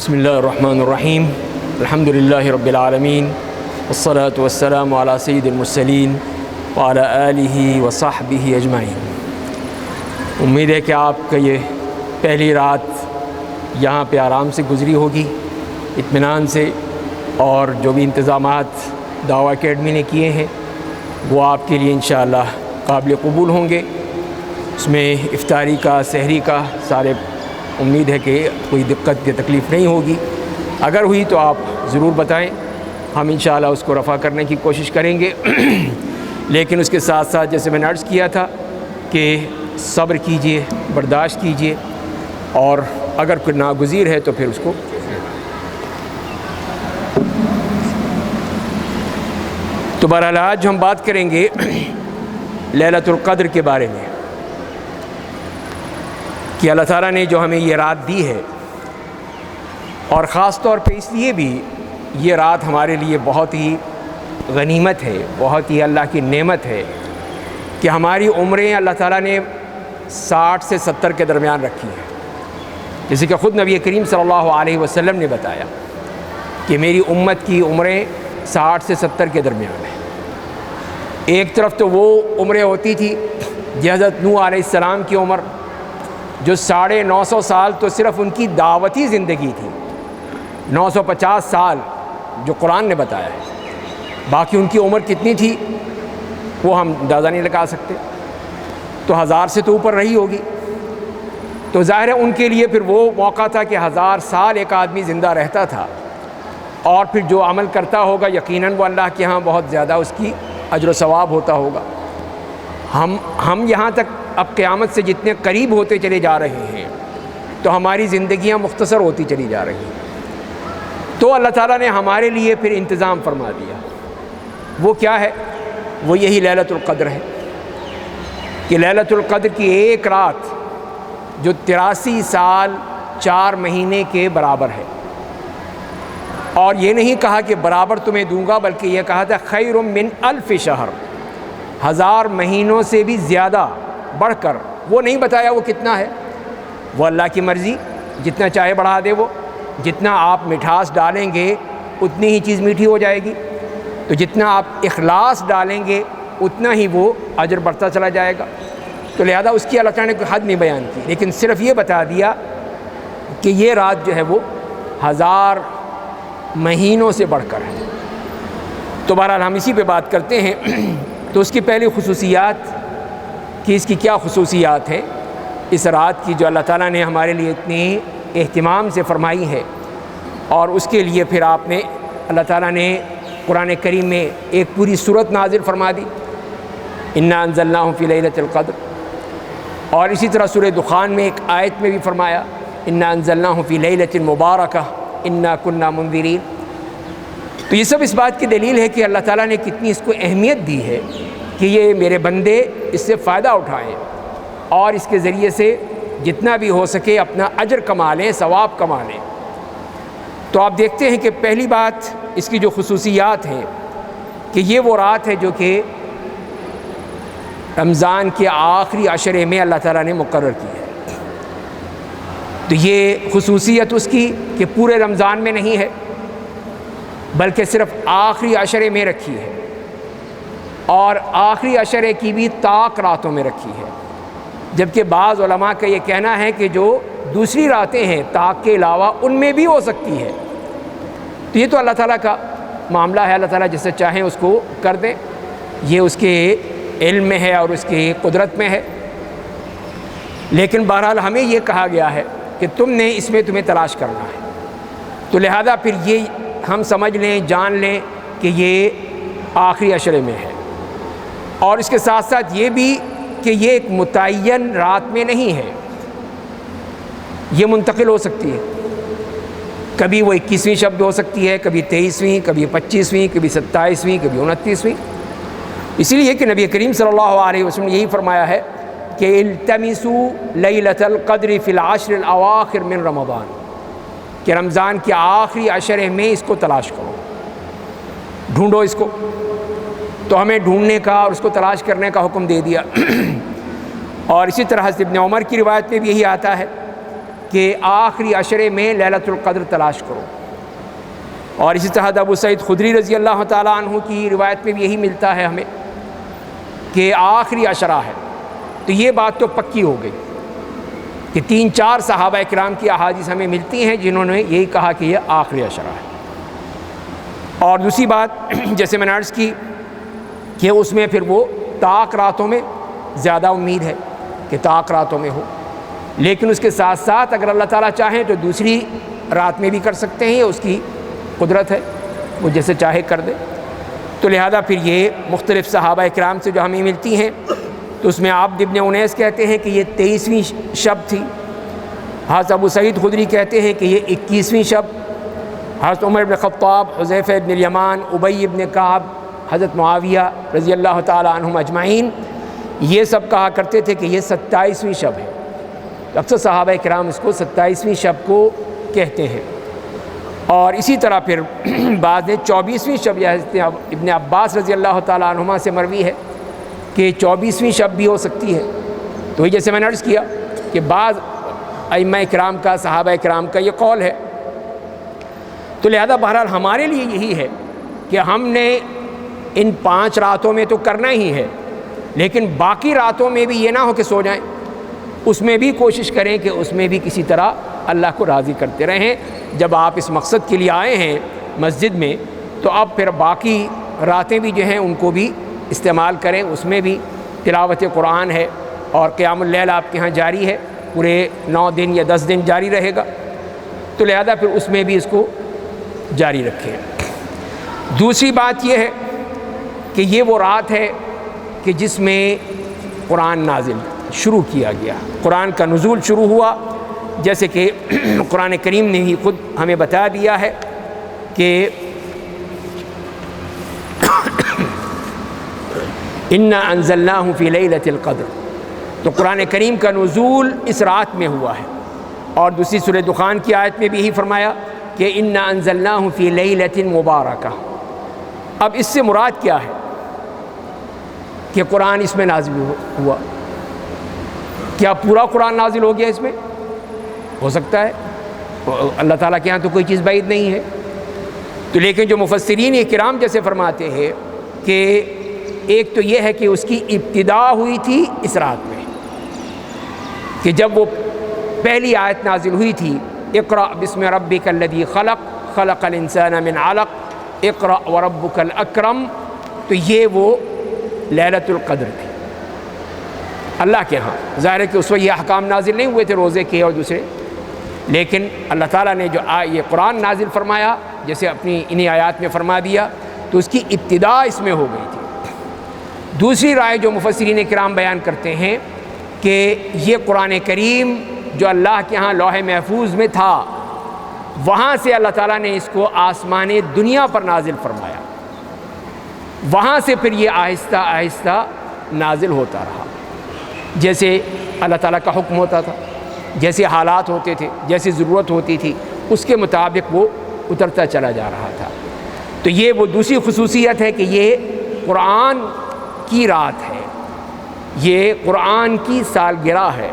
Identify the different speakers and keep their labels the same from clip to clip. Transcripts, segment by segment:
Speaker 1: بسم اللہ الرحمن الرحیم الحمد للہ رب العالمین والصلاة والسلام علی سید المرسلین وعلی آلہ وصحبہ اجمعین۔ امید ہے کہ آپ کا یہ پہلی رات یہاں پہ آرام سے گزری ہوگی، اطمینان سے، اور جو بھی انتظامات دعویٰ اکیڈمی نے کیے ہیں وہ آپ کے لیے انشاءاللہ قابل قبول ہوں گے۔ اس میں افطاری کا، سحری کا سارے امید ہے کہ کوئی دقت یا تکلیف نہیں ہوگی، اگر ہوئی تو آپ ضرور بتائیں، ہم انشاءاللہ اس کو رفع کرنے کی کوشش کریں گے۔ لیکن اس کے ساتھ ساتھ جیسے میں نے عرض کیا تھا کہ صبر کیجئے، برداشت کیجئے، اور اگر کوئی ناگزیر ہے تو پھر اس کو تو بہرحال آج ہم بات کریں گے لیلۃ القدر کے بارے میں، کہ اللہ تعالیٰ نے جو ہمیں یہ رات دی ہے، اور خاص طور پہ اس لیے بھی یہ رات ہمارے لیے بہت ہی غنیمت ہے، بہت ہی اللہ کی نعمت ہے کہ ہماری عمریں اللہ تعالیٰ نے 60 سے 70 کے درمیان رکھی ہیں، جیسے کہ خود نبی کریم صلی اللہ علیہ وسلم نے بتایا کہ میری امت کی عمریں 60 سے 70 کے درمیان ہیں۔ ایک طرف تو وہ عمریں ہوتی تھی جو حضرت نوح علیہ السلام کی عمر، جو 950 سال تو صرف ان کی دعوتی زندگی تھی، 950 سال جو قرآن نے بتایا ہے، باقی ان کی عمر کتنی تھی وہ ہم اندازہ نہیں لگا سکتے، تو 1000 سے تو اوپر رہی ہوگی۔ تو ظاہر ہے ان کے لیے پھر وہ موقع تھا کہ 1000 سال ایک آدمی زندہ رہتا تھا، اور پھر جو عمل کرتا ہوگا یقیناً وہ اللہ کے ہاں بہت زیادہ اس کی اجر و ثواب ہوتا ہوگا۔ ہم یہاں تک اب قیامت سے جتنے قریب ہوتے چلے جا رہے ہیں تو ہماری زندگیاں مختصر ہوتی چلی جا رہی ہیں، تو اللہ تعالیٰ نے ہمارے لیے پھر انتظام فرما دیا۔ وہ کیا ہے؟ وہ یہی لیلۃ القدر ہے، کہ لیلۃ القدر کی ایک رات جو 83 سال 4 مہینے کے برابر ہے، اور یہ نہیں کہا کہ برابر تمہیں دوں گا، بلکہ یہ کہا تھا خیر من 1000 شہر، 1000 مہینوں سے بھی زیادہ بڑھ کر۔ وہ نہیں بتایا وہ کتنا ہے، وہ اللہ کی مرضی، جتنا چاہے بڑھا دے وہ، جتنا آپ مٹھاس ڈالیں گے اتنی ہی چیز میٹھی ہو جائے گی، تو جتنا آپ اخلاص ڈالیں گے اتنا ہی وہ اجر بڑھتا چلا جائے گا۔ تو لہذا اس کی اللہ تعالیٰ نے کوئی حد نہیں بیان کی، لیکن صرف یہ بتا دیا کہ یہ رات جو ہے وہ 1000 مہینوں سے بڑھ کر ہے۔ تو بہرحال ہم اسی پہ بات کرتے ہیں۔ تو اس کی پہلی خصوصیات کہ اس کی کیا خصوصیات ہیں اس رات کی، جو اللہ تعالیٰ نے ہمارے لیے اتنی اہتمام سے فرمائی ہے، اور اس کے لیے پھر آپ نے اللہ تعالیٰ نے قرآن کریم میں ایک پوری سورت نازل فرما دی، انا انزلناہ فی لیلۃ القدر، اور اسی طرح سورہ دخان میں ایک آیت میں بھی فرمایا انا انزلناہ فی لیلۃ مبارکہ انا کنا منذرین۔ تو یہ سب اس بات کی دلیل ہے کہ اللہ تعالیٰ نے کتنی اس کو اہمیت دی ہے کہ یہ میرے بندے اس سے فائدہ اٹھائیں، اور اس کے ذریعے سے جتنا بھی ہو سکے اپنا اجر کما لیں، ثواب کما لیں۔ تو آپ دیکھتے ہیں کہ پہلی بات اس کی جو خصوصیات ہیں کہ یہ وہ رات ہے جو کہ رمضان کے آخری عشرے میں اللہ تعالیٰ نے مقرر کی ہے۔ تو یہ خصوصیت اس کی کہ پورے رمضان میں نہیں ہے، بلکہ صرف آخری عشرے میں رکھی ہے، اور آخری عشرے کی بھی طاق راتوں میں رکھی ہے، جبکہ بعض علماء کا یہ کہنا ہے کہ جو دوسری راتیں ہیں طاق کے علاوہ ان میں بھی ہو سکتی ہے۔ تو یہ تو اللہ تعالیٰ کا معاملہ ہے، اللہ تعالیٰ جسے چاہیں اس کو کر دیں، یہ اس کے علم میں ہے اور اس کی قدرت میں ہے۔ لیکن بہرحال ہمیں یہ کہا گیا ہے کہ تم نے اس میں تمہیں تلاش کرنا ہے، تو لہذا پھر یہ ہم سمجھ لیں، جان لیں کہ یہ آخری عشرے میں ہے، اور اس کے ساتھ ساتھ یہ بھی کہ یہ ایک متعین رات میں نہیں ہے، یہ منتقل ہو سکتی ہے، کبھی وہ 21ویں شب ہو سکتی ہے، کبھی 23ویں، کبھی 25ویں، کبھی 27ویں، کبھی 29ویں۔ اسی لیے کہ نبی کریم صلی اللہ علیہ وسلم نے یہی فرمایا ہے کہ التمسوا لیلۃ القدر فی العشر الاواخر من رمضان، کہ رمضان کے آخری عشرے میں اس کو تلاش کرو، ڈھونڈو اس کو۔ تو ہمیں ڈھونڈنے کا اور اس کو تلاش کرنے کا حکم دے دیا۔ اور اسی طرح حضرت ابن عمر کی روایت میں بھی یہی آتا ہے کہ کہ آخری عشرے میں لیلۃ القدر تلاش کرو۔ اور اسی طرح ابو سعید خدری رضی اللہ تعالیٰ عنہ کی روایت میں بھی یہی ملتا ہے ہمیں کہ آخری عشرہ ہے۔ تو یہ بات تو پکی ہو گئی کہ 3-4 صحابہ کرام کی احادیث ہمیں ملتی ہیں جنہوں نے یہی کہا کہ یہ آخری عشرہ ہے۔ اور دوسری بات جیسے میں نے عرض کی کہ اس میں پھر وہ طاق راتوں میں زیادہ امید ہے کہ طاق راتوں میں ہو، لیکن اس کے ساتھ ساتھ اگر اللہ تعالیٰ چاہیں تو دوسری رات میں بھی کر سکتے ہیں، اس کی قدرت ہے، وہ جیسے چاہے کر دے۔ تو لہذا پھر یہ مختلف صحابہ کرام سے جو ہمیں ملتی ہیں تو اس میں عبد ابن انیس کہتے ہیں کہ یہ 23ویں شب تھی، حضرت ابو سعید خدری کہتے ہیں کہ یہ 21ویں شب، حضرت عمر بن خطاب، حذیفہ ابن الیمان، ابی ابن کعب، حضرت معاویہ رضی اللہ تعالی عنہم اجمعین یہ سب کہا کرتے تھے کہ یہ 27ویں شب ہے۔ اکثر صحابہ کرام اس کو 27ویں شب کو کہتے ہیں۔ اور اسی طرح پھر بعد میں 24ویں شب یا ابن عباس رضی اللہ تعالی عنہما سے مروی ہے کہ 24ویں شب بھی ہو سکتی ہے۔ تو وہی جیسے میں نے عرض کیا کہ بعض ائمہ کرام کا، صحابہ کرام کا یہ قول ہے۔ تو لہذا بہرحال ہمارے لیے یہی ہے کہ ہم نے ان 5 راتوں میں تو کرنا ہی ہے، لیکن باقی راتوں میں بھی یہ نہ ہو کہ سو جائیں، اس میں بھی کوشش کریں کہ اس میں بھی کسی طرح اللہ کو راضی کرتے رہیں۔ جب آپ اس مقصد کے لیے آئے ہیں مسجد میں تو اب پھر باقی راتیں بھی جو ہیں ان کو بھی استعمال کریں، اس میں بھی تلاوت قرآن ہے اور قیام اللیل آپ کے ہاں جاری ہے، پورے 9 دن یا 10 دن جاری رہے گا، تو لہذا پھر اس میں بھی اس کو جاری رکھیں۔ دوسری بات یہ ہے کہ یہ وہ رات ہے کہ جس میں قرآن نازل شروع کیا گیا، قرآن کا نزول شروع ہوا، جیسے کہ قرآن کریم نے ہی خود ہمیں بتا دیا ہے کہ انا انزلناہ فی لیلۃ القدر، تو قرآن کریم کا نزول اس رات میں ہوا ہے۔ اور دوسری سورہ دخان کی آیت میں بھی یہی فرمایا کہ انا انزلناہ فی لیلۃ مبارکہ۔ اب اس سے مراد کیا ہے کہ قرآن اس میں نازل ہوا؟ کیا پورا قرآن نازل ہو گیا اس میں؟ ہو سکتا ہے، اللہ تعالیٰ کے ہاں تو کوئی چیز بعید نہیں ہے۔ تو لیکن جو مفسرین کرام جیسے فرماتے ہیں کہ ایک تو یہ ہے کہ اس کی ابتدا ہوئی تھی اس رات میں، کہ جب وہ پہلی آیت نازل ہوئی تھی اقرأ بسم ربک الذی خلق خلق الانسان من علق اقرأ وربک الاکرم، تو یہ وہ لیلۃ القدر تھی اللہ کے ہاں۔ ظاہر ہے کہ اس وقت یہ احکام نازل نہیں ہوئے تھے روزے کے اور دوسرے، لیکن اللہ تعالیٰ نے جو یہ قرآن نازل فرمایا جیسے اپنی انہی آیات میں فرما دیا، تو اس کی ابتدا اس میں ہو گئی تھی۔ دوسری رائے جو مفسرین کرام بیان کرتے ہیں کہ یہ قرآن کریم جو اللہ کے ہاں لوح محفوظ میں تھا، وہاں سے اللہ تعالیٰ نے اس کو آسمان دنیا پر نازل فرمایا، وہاں سے پھر یہ آہستہ آہستہ نازل ہوتا رہا، جیسے اللہ تعالیٰ کا حکم ہوتا تھا، جیسے حالات ہوتے تھے، جیسی ضرورت ہوتی تھی، اس کے مطابق وہ اترتا چلا جا رہا تھا۔ تو یہ وہ دوسری خصوصیت ہے کہ یہ قرآن کی رات ہے، یہ قرآن کی سالگرہ ہے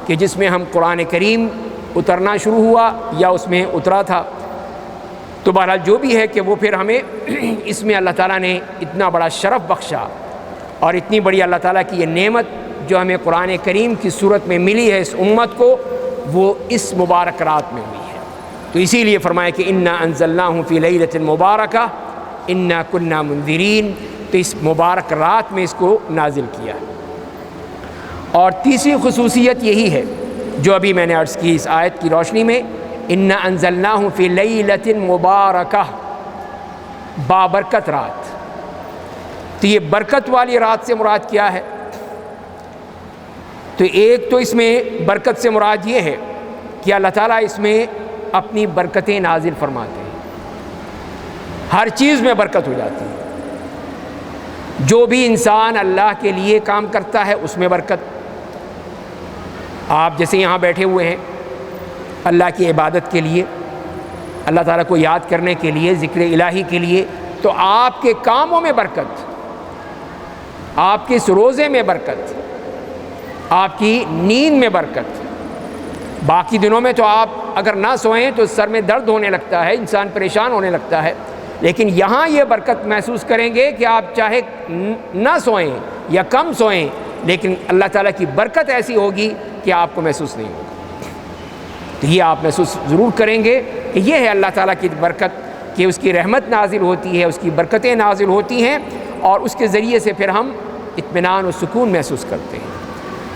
Speaker 1: کہ جس میں ہم قرآن کریم اترنا شروع ہوا یا اس میں اترا تھا۔ تو بہرحال جو بھی ہے کہ وہ پھر ہمیں اس میں اللہ تعالیٰ نے اتنا بڑا شرف بخشا اور اتنی بڑی اللہ تعالیٰ کی یہ نعمت جو ہمیں قرآن کریم کی صورت میں ملی ہے اس امت کو، وہ اس مبارک رات میں ہوئی ہے۔ تو اسی لیے فرمایا کہ انا انزلناہ فی لیلۃ مبارکہ انا کنا منذرین، تو اس مبارک رات میں اس کو نازل کیا۔ اور تیسری خصوصیت یہی ہے جو ابھی میں نے عرض کی اس آیت کی روشنی میں، انا انزلناہ فی لیلۃ مبارکہ، بابرکت رات۔ تو یہ برکت والی رات سے مراد کیا ہے؟ تو ایک تو اس میں برکت سے مراد یہ ہے کہ اللہ تعالیٰ اس میں اپنی برکتیں نازل فرماتے ہیں، ہر چیز میں برکت ہو جاتی ہے۔ جو بھی انسان اللہ کے لیے کام کرتا ہے اس میں برکت۔ آپ جیسے یہاں بیٹھے ہوئے ہیں اللہ کی عبادت کے لیے، اللہ تعالیٰ کو یاد کرنے کے لیے، ذکر الہی کے لیے، تو آپ کے کاموں میں برکت، آپ کے اس روزے میں برکت، آپ کی نیند میں برکت، باقی دنوں میں تو آپ اگر نہ سوئیں تو سر میں درد ہونے لگتا ہے، انسان پریشان ہونے لگتا ہے، لیکن یہاں یہ برکت محسوس کریں گے کہ آپ چاہے نہ سوئیں یا کم سوئیں، لیکن اللہ تعالیٰ کی برکت ایسی ہوگی کہ آپ کو محسوس نہیں ہوگا۔ تو یہ آپ محسوس ضرور کریں گے کہ یہ ہے اللہ تعالیٰ کی برکت، کہ اس کی رحمت نازل ہوتی ہے، اس کی برکتیں نازل ہوتی ہیں، اور اس کے ذریعے سے پھر ہم اطمینان و سکون محسوس کرتے ہیں۔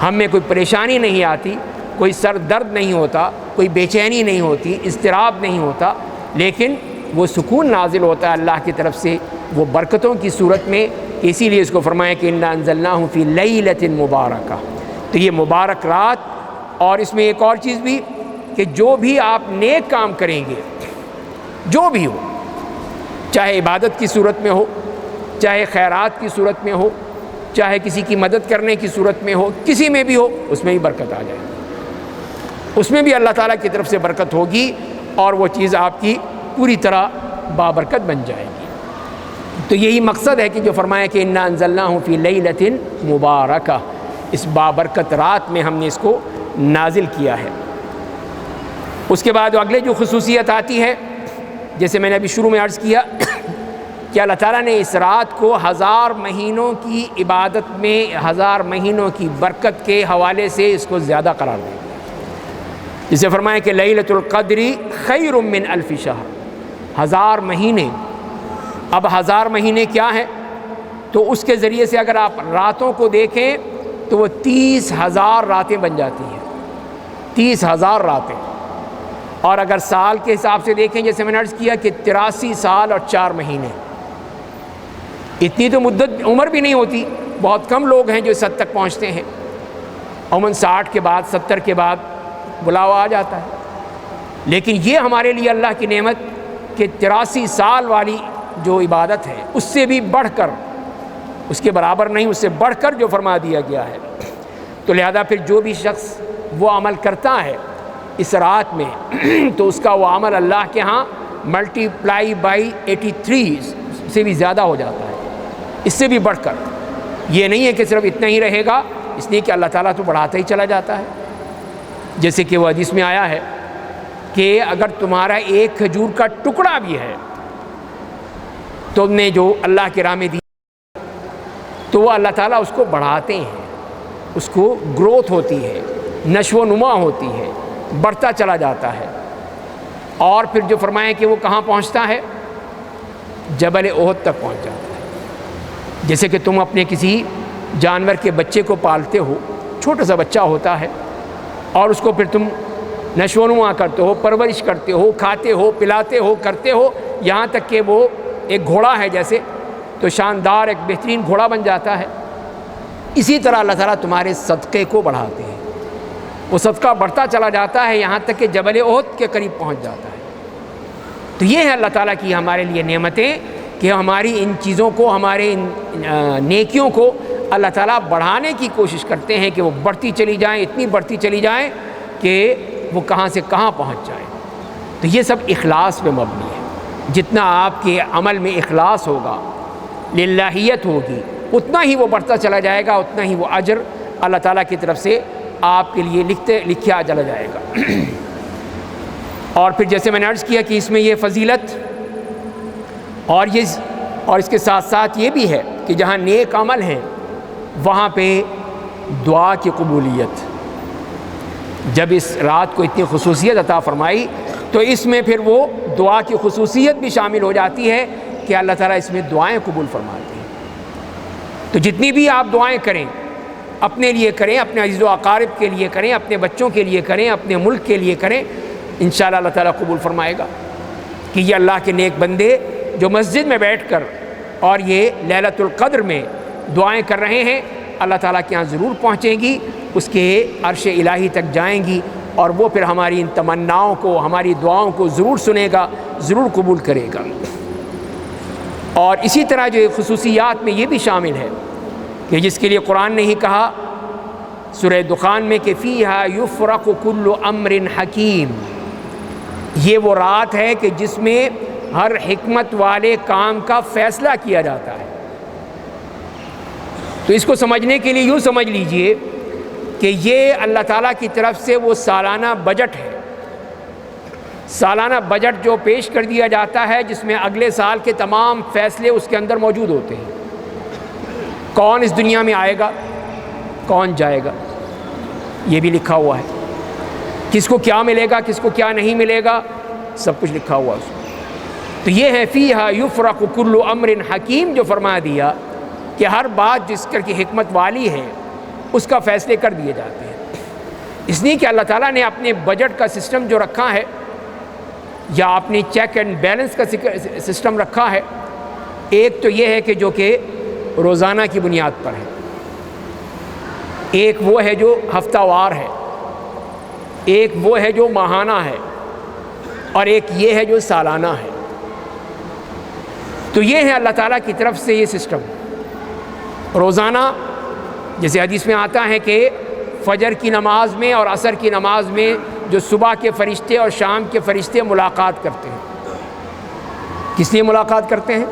Speaker 1: ہم میں کوئی پریشانی نہیں آتی، کوئی سر درد نہیں ہوتا، کوئی بے چینی نہیں ہوتی، اضطراب نہیں ہوتا، لیکن وہ سکون نازل ہوتا ہے اللہ کی طرف سے وہ برکتوں کی صورت میں۔ اسی لیے اس کو فرمایا کہ انا انزلناہ فی لیلۃ مبارکہ، تو یہ مبارک رات۔ اور اس میں ایک اور چیز بھی کہ جو بھی آپ نیک کام کریں گے، جو بھی ہو، چاہے عبادت کی صورت میں ہو، چاہے خیرات کی صورت میں ہو، چاہے کسی کی مدد کرنے کی صورت میں ہو، کسی میں بھی ہو، اس میں بھی برکت آ جائے گی، اس میں بھی اللہ تعالیٰ کی طرف سے برکت ہوگی، اور وہ چیز آپ کی پوری طرح بابرکت بن جائے گی۔ تو یہی مقصد ہے کہ جو فرمایا کہ انا انزلناہ فی لیلۃ مبارکہ، اس بابرکت رات میں ہم نے اس کو نازل کیا ہے۔ اس کے بعد اگلے جو خصوصیت آتی ہے، جیسے میں نے ابھی شروع میں عرض کیا کہ اللہ تعالیٰ نے اس رات کو 1000 مہینوں کی عبادت میں، 1000 مہینوں کی برکت کے حوالے سے اس کو زیادہ قرار دیا، جسے فرمایا کہ لیلۃ القدر خیر من الف شہر، 1000 مہینے۔ اب 1000 مہینے کیا ہیں؟ تو اس کے ذریعے سے اگر آپ راتوں کو دیکھیں تو وہ 30,000 راتیں بن جاتی ہیں، 30,000 راتیں۔ اور اگر سال کے حساب سے دیکھیں، جیسے میں نے عرض کیا کہ 83 سال اور 4 مہینے، اتنی تو مدت عمر بھی نہیں ہوتی، بہت کم لوگ ہیں جو اس حد تک پہنچتے ہیں۔ عموماً 60 کے بعد 70 کے بعد بلاوا آ جاتا ہے، لیکن یہ ہمارے لیے اللہ کی نعمت کہ 83 سال والی جو عبادت ہے اس سے بھی بڑھ کر، اس کے برابر نہیں، اس سے بڑھ کر جو فرما دیا گیا ہے۔ تو لہذا پھر جو بھی شخص وہ عمل کرتا ہے اس رات میں تو اس کا وہ عمل اللہ کے ہاں ملٹی پلائی بائی 83 سے بھی زیادہ ہو جاتا ہے، اس سے بھی بڑھ کر۔ یہ نہیں ہے کہ صرف اتنا ہی رہے گا، اس لیے کہ اللہ تعالیٰ تو بڑھاتا ہی چلا جاتا ہے۔ جیسے کہ وہ حدیث میں آیا ہے کہ اگر تمہارا ایک کھجور کا ٹکڑا بھی ہے تم نے جو اللہ کی راہ میں دی، تو وہ اللہ تعالیٰ اس کو بڑھاتے ہیں، اس کو گروتھ ہوتی ہے، نشو و نما ہوتی ہے، بڑھتا چلا جاتا ہے۔ اور پھر جو فرمائیں کہ وہ کہاں پہنچتا ہے؟ جبل احد تک پہنچ جاتا ہے۔ جیسے کہ تم اپنے کسی جانور کے بچے کو پالتے ہو، چھوٹا سا بچہ ہوتا ہے، اور اس کو پھر تم نشو و نما کرتے ہو، پرورش کرتے ہو، کھاتے ہو، پلاتے ہو، کرتے ہو، یہاں تک کہ وہ ایک گھوڑا ہے جیسے، تو شاندار ایک بہترین گھوڑا بن جاتا ہے۔ اسی طرح اللہ تعالیٰ تمہارے صدقے کو بڑھاتے ہیں، وہ صدقہ بڑھتا چلا جاتا ہے یہاں تک کہ جبل احد کے قریب پہنچ جاتا ہے۔ تو یہ ہے اللہ تعالیٰ کی ہمارے لیے نعمتیں کہ ہماری ان چیزوں کو، ہمارے ان نیکیوں کو اللہ تعالیٰ بڑھانے کی کوشش کرتے ہیں کہ وہ بڑھتی چلی جائیں، اتنی بڑھتی چلی جائیں کہ وہ کہاں سے کہاں پہنچ جائیں۔ تو یہ سب اخلاص پہ مبنی ہے۔ جتنا آپ کے عمل میں اخلاص ہوگا، للہیت ہوگی، اتنا ہی وہ بڑھتا چلا جائے گا، اتنا ہی وہ اجر اللہ تعالیٰ کی طرف سے آپ کے لیے لکھا چلا جائے گا۔ اور پھر جیسے میں نے عرض کیا کہ اس میں یہ فضیلت اور اس کے ساتھ ساتھ یہ بھی ہے کہ جہاں نیک عمل ہیں وہاں پہ دعا کی قبولیت۔ جب اس رات کو اتنی خصوصیت عطا فرمائی تو اس میں پھر وہ دعا کی خصوصیت بھی شامل ہو جاتی ہے کہ اللہ تعالیٰ اس میں دعائیں قبول فرماتے ہیں۔ تو جتنی بھی آپ دعائیں کریں، اپنے لیے کریں، اپنے عزیز و اقارب کے لیے کریں، اپنے بچوں کے لیے کریں، اپنے ملک کے لیے کریں، انشاءاللہ اللہ تعالیٰ قبول فرمائے گا۔ کہ یہ اللہ کے نیک بندے جو مسجد میں بیٹھ کر اور یہ لیلۃ القدر میں دعائیں کر رہے ہیں، اللہ تعالیٰ کے یہاں ضرور پہنچیں گی، اس کے عرش الہی تک جائیں گی، اور وہ پھر ہماری ان تمناؤں کو، ہماری دعاؤں کو ضرور سنے گا، ضرور قبول کرے گا۔ اور اسی طرح جو خصوصیات میں یہ بھی شامل ہے کہ جس کے لیے قرآن نے ہی کہا سورہ دخان میں کہ فیہا یفرق کل امر حکیم، یہ وہ رات ہے کہ جس میں ہر حکمت والے کام کا فیصلہ کیا جاتا ہے۔ تو اس کو سمجھنے کے لیے یوں سمجھ لیجئے کہ یہ اللہ تعالیٰ کی طرف سے وہ سالانہ بجٹ ہے، سالانہ بجٹ جو پیش کر دیا جاتا ہے، جس میں اگلے سال کے تمام فیصلے اس کے اندر موجود ہوتے ہیں۔ کون اس دنیا میں آئے گا، کون جائے گا، یہ بھی لکھا ہوا ہے، کس کو کیا ملے گا، کس کو کیا نہیں ملے گا، سب کچھ لکھا ہوا ہے اس میں۔ تو یہ ہے فیہا یفرق کل امر حکیم، جو فرما دیا کہ ہر بات جس کر کی حکمت والی ہے اس کا فیصلے کر دیے جاتے ہیں۔ اس لیے کہ اللہ تعالیٰ نے اپنے بجٹ کا سسٹم جو رکھا ہے، یا اپنی چیک اینڈ بیلنس کا سسٹم رکھا ہے، ایک تو یہ ہے کہ جو کہ روزانہ کی بنیاد پر ہے، ایک وہ ہے جو ہفتہ وار ہے، ایک وہ ہے جو ماہانہ ہے، اور ایک یہ ہے جو سالانہ ہے۔ تو یہ ہے اللہ تعالیٰ کی طرف سے یہ سسٹم۔ روزانہ جیسے حدیث میں آتا ہے کہ فجر کی نماز میں اور عصر کی نماز میں جو صبح کے فرشتے اور شام کے فرشتے ملاقات کرتے ہیں۔ کس لیے ملاقات کرتے ہیں؟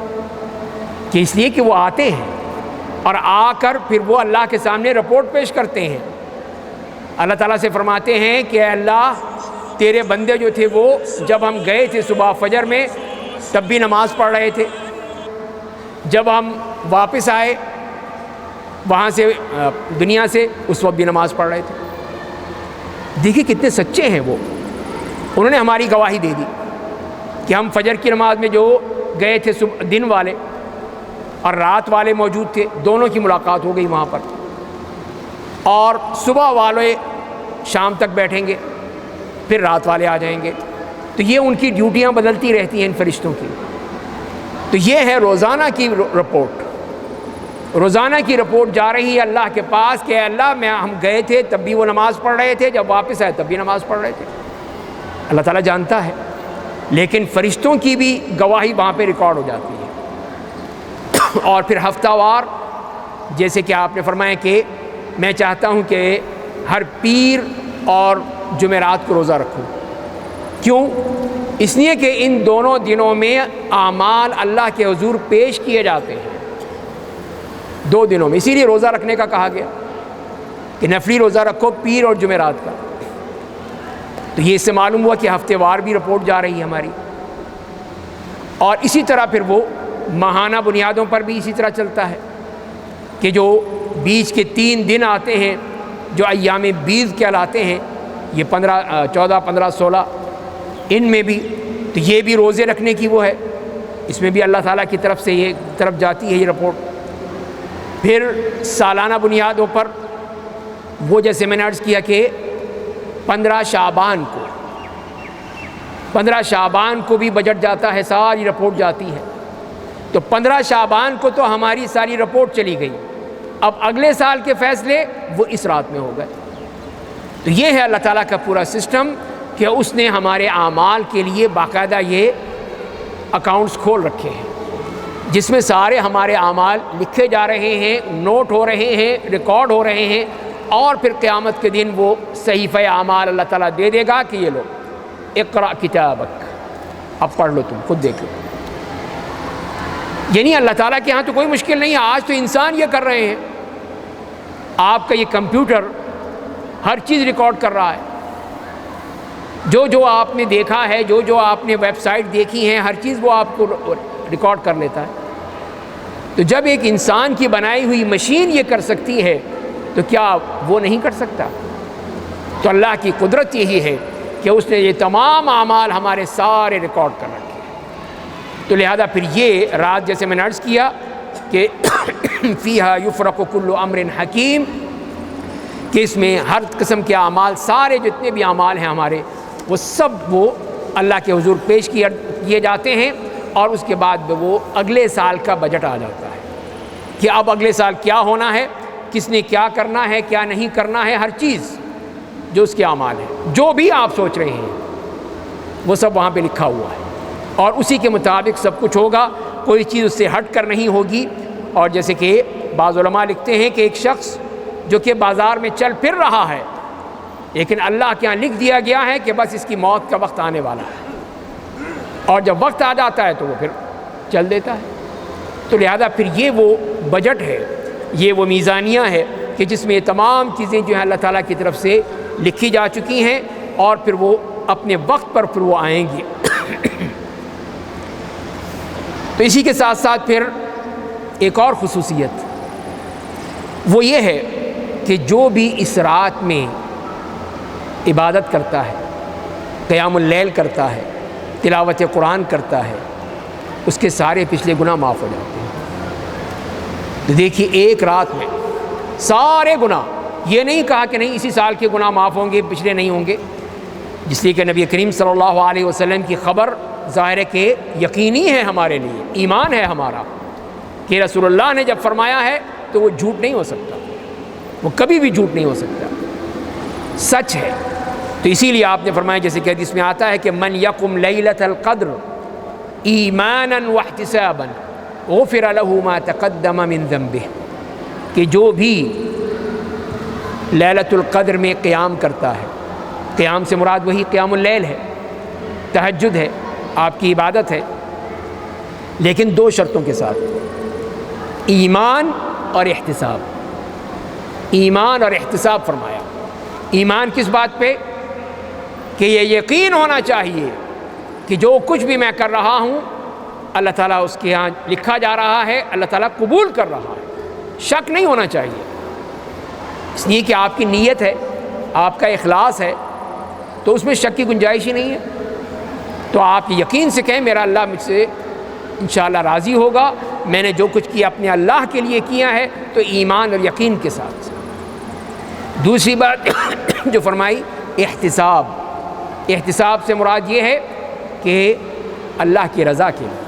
Speaker 1: کہ اس لیے کہ وہ آتے ہیں اور آ کر پھر وہ اللہ کے سامنے رپورٹ پیش کرتے ہیں۔ اللہ تعالیٰ سے فرماتے ہیں کہ اے اللہ، تیرے بندے جو تھے وہ جب ہم گئے تھے صبح فجر میں تب بھی نماز پڑھ رہے تھے، جب ہم واپس آئے وہاں سے دنیا سے اس وقت بھی نماز پڑھ رہے تھے۔ دیکھیے کتنے سچے ہیں وہ، انہوں نے ہماری گواہی دے دی کہ ہم فجر کی نماز میں جو گئے تھے دن والے اور رات والے موجود تھے، دونوں کی ملاقات ہو گئی وہاں پر، اور صبح والے شام تک بیٹھیں گے، پھر رات والے آ جائیں گے۔ تو یہ ان کی ڈیوٹیاں بدلتی رہتی ہیں ان فرشتوں کی۔ تو یہ ہے روزانہ کی رپورٹ، روزانہ کی رپورٹ جا رہی ہے اللہ کے پاس کہ اے اللہ ہم گئے تھے تب بھی وہ نماز پڑھ رہے تھے، جب واپس آئے تب بھی نماز پڑھ رہے تھے۔ اللہ تعالیٰ جانتا ہے، لیکن فرشتوں کی بھی گواہی وہاں پہ ریکارڈ ہو جاتی ہے۔ اور پھر ہفتہ وار، جیسے کہ آپ نے فرمایا کہ میں چاہتا ہوں کہ ہر پیر اور جمعرات کو روزہ رکھوں۔ کیوں؟ اس لیے کہ ان دونوں دنوں میں اعمال اللہ کے حضور پیش کیے جاتے ہیں، دو دنوں میں، اسی لیے روزہ رکھنے کا کہا گیا کہ نفلی روزہ رکھو پیر اور جمعرات کا۔ تو یہ اس سے معلوم ہوا کہ ہفتے وار بھی رپورٹ جا رہی ہے ہماری، اور اسی طرح پھر وہ ماہانہ بنیادوں پر بھی اسی طرح چلتا ہے کہ جو بیچ کے 3 دن آتے ہیں جو ایام بیض کہلاتے ہیں، یہ 14 15 16، ان میں بھی تو یہ بھی روزے رکھنے کی وہ ہے، اس میں بھی اللہ تعالیٰ کی طرف سے یہ طرف جاتی ہے یہ رپورٹ۔ پھر سالانہ بنیادوں پر وہ جیسے میں نے عرض کیا کہ 15 شعبان کو بھی بجٹ جاتا ہے، ساری رپورٹ جاتی ہے۔ تو 15 شعبان کو تو ہماری ساری رپورٹ چلی گئی، اب اگلے سال کے فیصلے وہ اس رات میں ہو گئے۔ تو یہ ہے اللہ تعالیٰ کا پورا سسٹم کہ اس نے ہمارے اعمال کے لیے باقاعدہ یہ اکاؤنٹس کھول رکھے ہیں، جس میں سارے ہمارے اعمال لکھے جا رہے ہیں، نوٹ ہو رہے ہیں، ریکارڈ ہو رہے ہیں، اور پھر قیامت کے دن وہ صحیفہ اعمال اللہ تعالیٰ دے دے گا کہ یہ لو اقرأ کتابک، اب پڑھ لو، تم خود دیکھ لو۔ یعنی اللہ تعالیٰ کے ہاں تو کوئی مشکل نہیں ہے، آج تو انسان یہ کر رہے ہیں، آپ کا یہ کمپیوٹر ہر چیز ریکارڈ کر رہا ہے، جو آپ نے دیکھا ہے، جو آپ نے ویب سائٹ دیکھی ہیں، ہر چیز وہ آپ کو ریکارڈ کر لیتا ہے۔ تو جب ایک انسان کی بنائی ہوئی مشین یہ کر سکتی ہے تو کیا وہ نہیں کر سکتا؟ تو اللہ کی قدرت یہی ہے کہ اس نے یہ تمام اعمال ہمارے سارے ریکارڈ کر رکھے ہیں۔ تو لہذا پھر یہ رات جیسے میں نے عرض کیا کہ فیہا یفرق کل امر حکیم، کہ اس میں ہر قسم کے اعمال، سارے جتنے بھی اعمال ہیں ہمارے، وہ سب وہ اللہ کے حضور پیش کیے جاتے ہیں، اور اس کے بعد وہ اگلے سال کا بجٹ آ جاتا ہے کہ اب اگلے سال کیا ہونا ہے، کس نے کیا کرنا ہے، کیا نہیں کرنا ہے، ہر چیز جو اس کے اعمال ہیں، جو بھی آپ سوچ رہے ہیں وہ سب وہاں پہ لکھا ہوا ہے، اور اسی کے مطابق سب کچھ ہوگا، کوئی چیز اس سے ہٹ کر نہیں ہوگی۔ اور جیسے کہ بعض علماء لکھتے ہیں کہ ایک شخص جو کہ بازار میں چل پھر رہا ہے، لیکن اللہ کے یہاں لکھ دیا گیا ہے کہ بس اس کی موت کا وقت آنے والا ہے، اور جب وقت آ جاتا ہے تو وہ پھر چل دیتا ہے۔ تو لہذا پھر یہ وہ بجٹ ہے، یہ وہ میزانیہ ہے کہ جس میں یہ تمام چیزیں جو ہیں اللہ تعالیٰ کی طرف سے لکھی جا چکی ہیں، اور پھر وہ اپنے وقت پر پھر وہ آئیں گی۔ تو اسی کے ساتھ ساتھ پھر ایک اور خصوصیت وہ یہ ہے کہ جو بھی اس رات میں عبادت کرتا ہے، قیام اللیل کرتا ہے، تلاوت قرآن کرتا ہے، اس کے سارے پچھلے گناہ معاف ہو جاتے ہیں۔ تو دیکھیے ایک رات میں سارے گناہ، یہ نہیں کہا کہ نہیں اسی سال کے گناہ معاف ہوں گے، پچھلے نہیں ہوں گے، جس لیے کہ نبی کریم صلی اللہ علیہ وسلم کی خبر ظاہر ہے کہ یقینی ہے ہمارے لیے، ایمان ہے ہمارا کہ رسول اللہ نے جب فرمایا ہے تو وہ جھوٹ نہیں ہو سکتا، وہ کبھی بھی جھوٹ نہیں ہو سکتا، سچ ہے۔ تو اسی لیے آپ نے فرمایا جیسے کہ حدیث میں آتا ہے کہ من یقم لیلۃ القدر ایمانا واحتسابا غفر له ما تقدم من ذنبہ، کہ جو بھی لیلۃ القدر میں قیام کرتا ہے، قیام سے مراد وہی قیام اللیل ہے، تہجد ہے، آپ کی عبادت ہے، لیکن دو شرطوں کے ساتھ، ایمان اور احتساب۔ ایمان اور احتساب فرمایا۔ ایمان کس بات پہ؟ کہ یہ یقین ہونا چاہیے کہ جو کچھ بھی میں کر رہا ہوں اللہ تعالیٰ اس کے ہاں لکھا جا رہا ہے، اللہ تعالیٰ قبول کر رہا ہے، شک نہیں ہونا چاہیے، اس لیے کہ آپ کی نیت ہے، آپ کا اخلاص ہے، تو اس میں شک کی گنجائش ہی نہیں ہے۔ تو آپ یقین سے کہیں میرا اللہ مجھ سے انشاءاللہ راضی ہوگا، میں نے جو کچھ کیا اپنے اللہ کے لیے کیا ہے، تو ایمان اور یقین کے ساتھ۔ دوسری بات جو فرمائی احتساب۔ احتساب سے مراد یہ ہے کہ اللہ کی رضا کے لیے،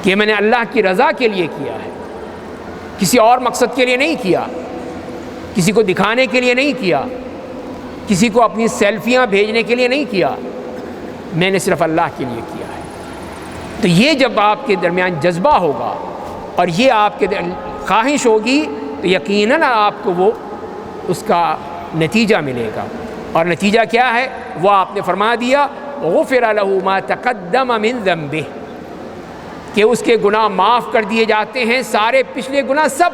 Speaker 1: کہ میں نے اللہ کی رضا کے لیے کیا ہے، کسی اور مقصد کے لیے نہیں کیا، کسی کو دکھانے کے لیے نہیں کیا، کسی کو اپنی سیلفیاں بھیجنے کے لیے نہیں کیا، میں نے صرف اللہ کے لیے کیا ہے۔ تو یہ جب آپ کے درمیان جذبہ ہوگا اور یہ آپ کے خواہش ہوگی تو یقیناً آپ کو وہ اس کا نتیجہ ملے گا، اور نتیجہ کیا ہے وہ آپ نے فرما دیا، غفر له ما تقدم من ذنبہ، کہ اس کے گناہ معاف کر دیے جاتے ہیں، سارے پچھلے گناہ سب،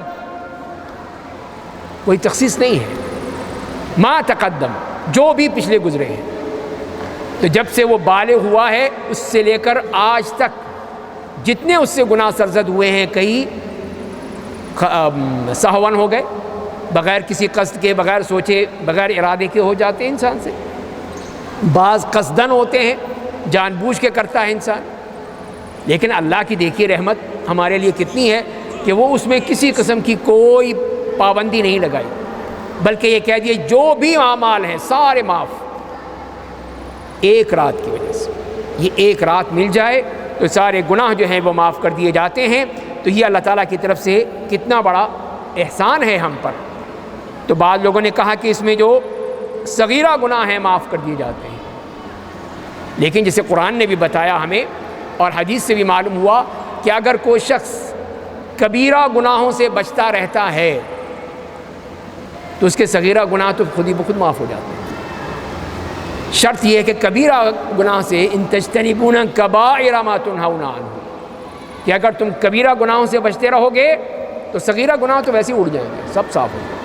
Speaker 1: کوئی تخصیص نہیں ہے، ما تقدم، جو بھی پچھلے گزرے ہیں۔ تو جب سے وہ بالغ ہوا ہے اس سے لے کر آج تک جتنے اس سے گناہ سرزد ہوئے ہیں، کئی سہون ہو گئے، بغیر کسی قصد کے، بغیر سوچے، بغیر ارادے کے ہو جاتے ہیں انسان سے، بعض قصدن ہوتے ہیں، جان بوجھ کے کرتا ہے انسان، لیکن اللہ کی دیکھیے رحمت ہمارے لیے کتنی ہے کہ وہ اس میں کسی قسم کی کوئی پابندی نہیں لگائی، بلکہ یہ کہہ دیے جو بھی اعمال ہیں سارے معاف، ایک رات کی وجہ سے، یہ ایک رات مل جائے تو سارے گناہ جو ہیں وہ معاف کر دیے جاتے ہیں۔ تو یہ اللہ تعالیٰ کی طرف سے کتنا بڑا احسان ہے ہم پر۔ تو بعض لوگوں نے کہا کہ اس میں جو صغیرہ گناہ ہیں معاف کر دیے جاتے ہیں، لیکن جسے قرآن نے بھی بتایا ہمیں اور حدیث سے بھی معلوم ہوا کہ اگر کوئی شخص کبیرہ گناہوں سے بچتا رہتا ہے تو اس کے صغیرہ گناہ تو خود ہی بخود معاف ہو جاتے ہیں۔ شرط یہ ہے کہ کبیرہ گناہ سے ان تجتنبون کبائر ما تنہون عنہ، کہ اگر تم کبیرہ گناہوں سے بچتے رہو گے تو صغیرہ گناہ تو ویسے ہی اڑ جائیں گے، سب صاف ہو جائیں گے۔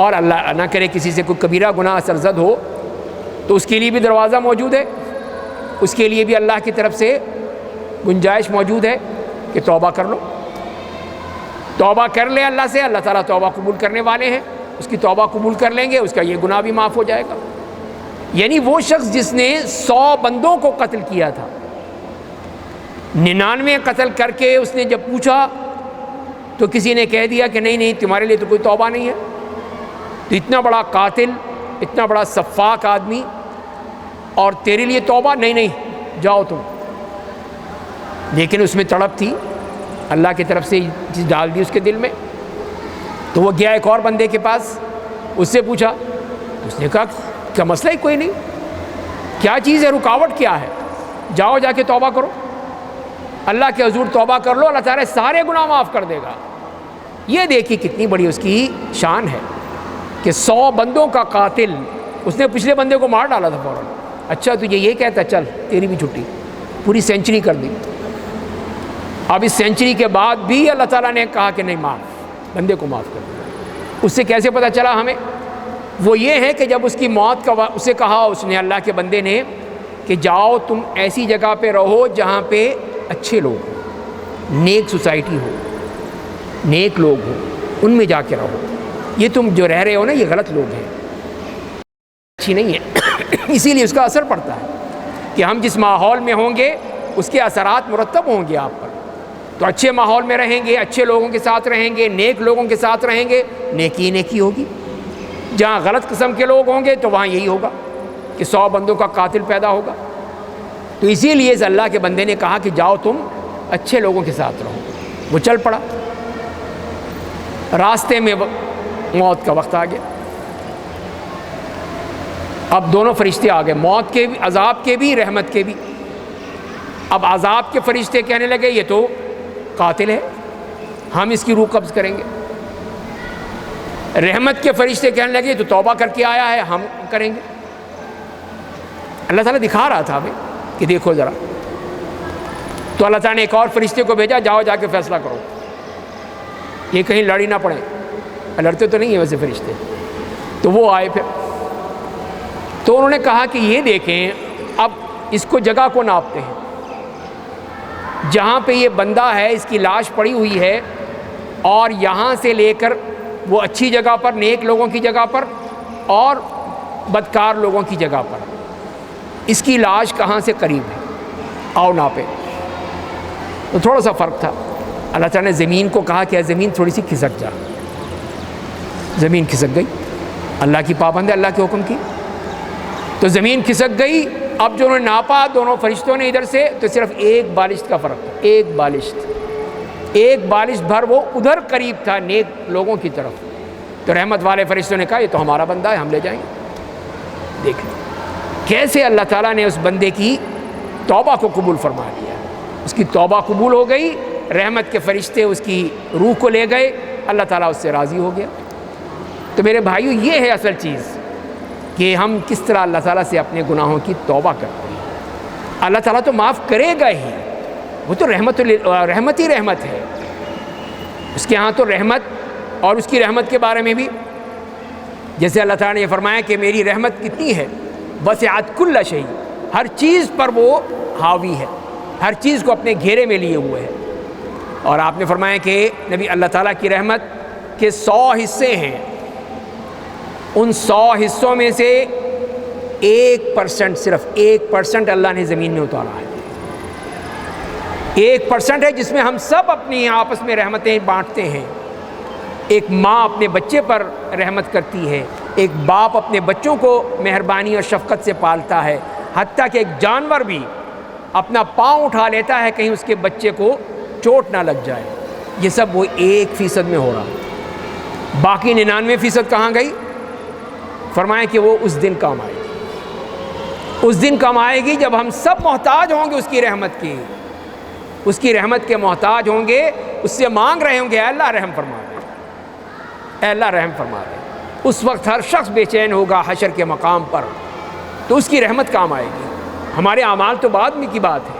Speaker 1: اور اللہ نہ کرے کسی سے کوئی کبیرہ گناہ سرزد ہو تو اس کے لیے بھی دروازہ موجود ہے، اس کے لیے بھی اللہ کی طرف سے گنجائش موجود ہے کہ توبہ کر لو، توبہ کر لے اللہ سے، اللہ تعالیٰ توبہ قبول کرنے والے ہیں، اس کی توبہ قبول کر لیں گے، اس کا یہ گناہ بھی معاف ہو جائے گا۔ یعنی وہ شخص جس نے 100 بندوں کو قتل کیا تھا، 99 قتل کر کے اس نے جب پوچھا تو کسی نے کہہ دیا کہ نہیں نہیں تمہارے لیے تو کوئی توبہ نہیں ہے، تو اتنا بڑا قاتل، اتنا بڑا سفاک آدمی، اور تیرے لیے توبہ نہیں، نہیں جاؤ تم۔ لیکن اس میں تڑپ تھی، اللہ کی طرف سے چیز ڈال دی اس کے دل میں، تو وہ گیا ایک اور بندے کے پاس، اس سے پوچھا، اس نے کہا کیا مسئلہ ہی کوئی نہیں، کیا چیز ہے، رکاوٹ کیا ہے، جاؤ جا کے توبہ کرو، اللہ کے حضور توبہ کر لو، اللہ تعالیٰ سارے گناہ معاف کر دے گا۔ یہ دیکھیے کتنی بڑی اس کی شان ہے کہ 100 بندوں کا قاتل، اس نے پچھلے بندے کو مار ڈالا تھا فوراً، اچھا تجھے یہ کہتا چل تیری بھی چھٹی، پوری سینچری کر دی۔ اب اس سینچری کے بعد بھی اللہ تعالیٰ نے کہا کہ نہیں معاف، بندے کو معاف کر دیا۔ اس سے کیسے پتہ چلا ہمیں؟ وہ یہ ہے کہ جب اس کی موت کا اسے کہا اس نے، اللہ کے بندے نے، کہ جاؤ تم ایسی جگہ پہ رہو جہاں پہ اچھے لوگ ہوں، نیک سوسائٹی ہو، نیک لوگ ہوں، ان میں جا کے رہو، یہ تم جو رہ رہے ہو نا یہ غلط لوگ ہیں، اچھی نہیں ہے۔ اسی لیے اس کا اثر پڑتا ہے کہ ہم جس ماحول میں ہوں گے اس کے اثرات مرتب ہوں گے آپ پر۔ تو اچھے ماحول میں رہیں گے، اچھے لوگوں کے ساتھ رہیں گے، نیک لوگوں کے ساتھ رہیں گے، نیکی نیکی ہوگی۔ جہاں غلط قسم کے لوگ ہوں گے تو وہاں یہی ہوگا کہ 100 بندوں کا قاتل پیدا ہوگا۔ تو اسی لیے اس اللہ کے بندے نے کہا کہ جاؤ تم اچھے لوگوں کے ساتھ رہو۔ وہ چل پڑا، راستے میں موت کا وقت آ گیا۔ اب دونوں فرشتے آ گئے، موت کے بھی، عذاب کے بھی، رحمت کے بھی۔ اب عذاب کے فرشتے کہنے لگے یہ تو قاتل ہے، ہم اس کی روح قبض کریں گے۔ رحمت کے فرشتے کہنے لگے یہ تو توبہ کر کے آیا ہے، ہم کریں گے۔ اللہ تعالیٰ دکھا رہا تھا ہمیں کہ دیکھو ذرا۔ تو اللہ تعالیٰ نے ایک اور فرشتے کو بھیجا، جاؤ جا کے فیصلہ کرو، یہ کہیں لڑی نہ پڑیں۔ لڑتے تو نہیں ہیں ویسے فرشتے۔ تو وہ آئے پھر، تو انہوں نے کہا کہ یہ دیکھیں اب اس کو جگہ کو ناپتے ہیں، جہاں پہ یہ بندہ ہے اس کی لاش پڑی ہوئی ہے، اور یہاں سے لے کر وہ اچھی جگہ پر، نیک لوگوں کی جگہ پر اور بدکار لوگوں کی جگہ پر، اس کی لاش کہاں سے قریب ہے، آؤ ناپے۔ تو تھوڑا سا فرق تھا۔ اللہ تعالیٰ نے زمین کو کہا کہ اے زمین تھوڑی سی کھسک جا۔ زمین کھسک گئی، اللہ کی پابند ہے، اللہ کے حکم کی۔ تو زمین کھسک گئی۔ اب جو انہوں نے ناپا دونوں فرشتوں نے ادھر سے، تو صرف ایک بالشت کا فرق تھا، ایک بالشت بھر وہ ادھر قریب تھا نیک لوگوں کی طرف۔ تو رحمت والے فرشتوں نے کہا یہ تو ہمارا بندہ ہے، ہم لے جائیں گے۔ دیکھ لیں کیسے اللہ تعالیٰ نے اس بندے کی توبہ کو قبول فرما لیا۔ اس کی توبہ قبول ہو گئی، رحمت کے فرشتے اس کی روح کو لے گئے، اللہ تعالیٰ اس سے راضی ہو گیا۔ تو میرے بھائیو یہ ہے اصل چیز کہ ہم کس طرح اللہ تعالیٰ سے اپنے گناہوں کی توبہ کرتے ہیں۔ اللہ تعالیٰ تو معاف کرے گا ہی، وہ تو رحمت ہی رحمت ہے۔ اس کے ہاں تو رحمت، اور اس کی رحمت کے بارے میں بھی جیسے اللہ تعالیٰ نے یہ فرمایا کہ میری رحمت کتنی ہے، وسعت کل شیء، ہر چیز پر وہ حاوی ہے، ہر چیز کو اپنے گھیرے میں لیے ہوئے ہے۔ اور آپ نے فرمایا کہ نبی اللہ تعالیٰ کی رحمت کے 100 حصے ہیں، ان 100 حصوں میں سے 1%، صرف 1% اللہ نے زمین میں اتارا ہے۔ 1% ہے جس میں ہم سب اپنی آپس میں رحمتیں بانٹتے ہیں۔ ایک ماں اپنے بچے پر رحمت کرتی ہے، ایک باپ اپنے بچوں کو مہربانی اور شفقت سے پالتا ہے، حتیٰ کہ ایک جانور بھی اپنا پاؤں اٹھا لیتا ہے کہیں اس کے بچے کو چوٹ نہ لگ جائے۔ یہ سب وہ 1% میں ہو رہا ہے، باقی 99% کہاں گئی؟ فرمایا کہ وہ اس دن کام آئے گی، اس دن کام آئے گی جب ہم سب محتاج ہوں گے اس کی رحمت کی، اس کی رحمت کے محتاج ہوں گے، اس سے مانگ رہے ہوں گے اے اللہ رحم فرما دے، اے اللہ رحم فرما دے۔ اس وقت ہر شخص بے چین ہوگا حشر کے مقام پر، تو اس کی رحمت کام آئے گی۔ ہمارے اعمال تو بعد میں کی بات ہے،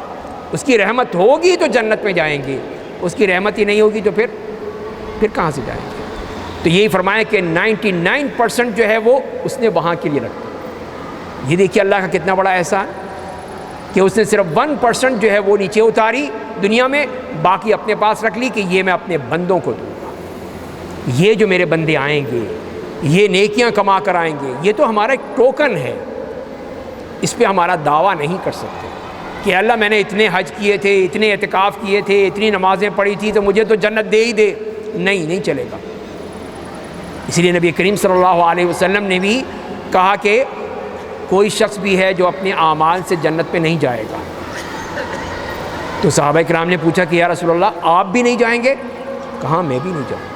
Speaker 1: اس کی رحمت ہوگی تو جنت میں جائیں گے، اس کی رحمت ہی نہیں ہوگی تو پھر کہاں سے جائیں گے؟ تو یہی فرمایا کہ 99% جو ہے وہ اس نے وہاں کے لیے رکھا۔ یہ دیکھیے اللہ کا کتنا بڑا احسان کہ اس نے صرف 1% جو ہے وہ نیچے اتاری دنیا میں، باقی اپنے پاس رکھ لی کہ یہ میں اپنے بندوں کو دوں گا، یہ جو میرے بندے آئیں گے یہ نیکیاں کما کر آئیں گے، یہ تو ہمارا ایک ٹوکن ہے، اس پہ ہمارا دعویٰ نہیں کر سکتے کہ اللہ میں نے اتنے حج کیے تھے، اتنے اعتکاف کیے تھے، اتنی نمازیں پڑھی تھی تو مجھے تو جنت دے ہی دے۔ نہیں چلے گا۔ اسی لیے نبی کریم صلی اللہ علیہ وسلم نے بھی کہا کہ کوئی شخص بھی ہے جو اپنے اعمال سے جنت پہ نہیں جائے گا۔ تو صحابہ کرام نے پوچھا کہ یا رسول اللہ آپ بھی نہیں جائیں گے؟ کہا میں بھی نہیں جاؤں گا،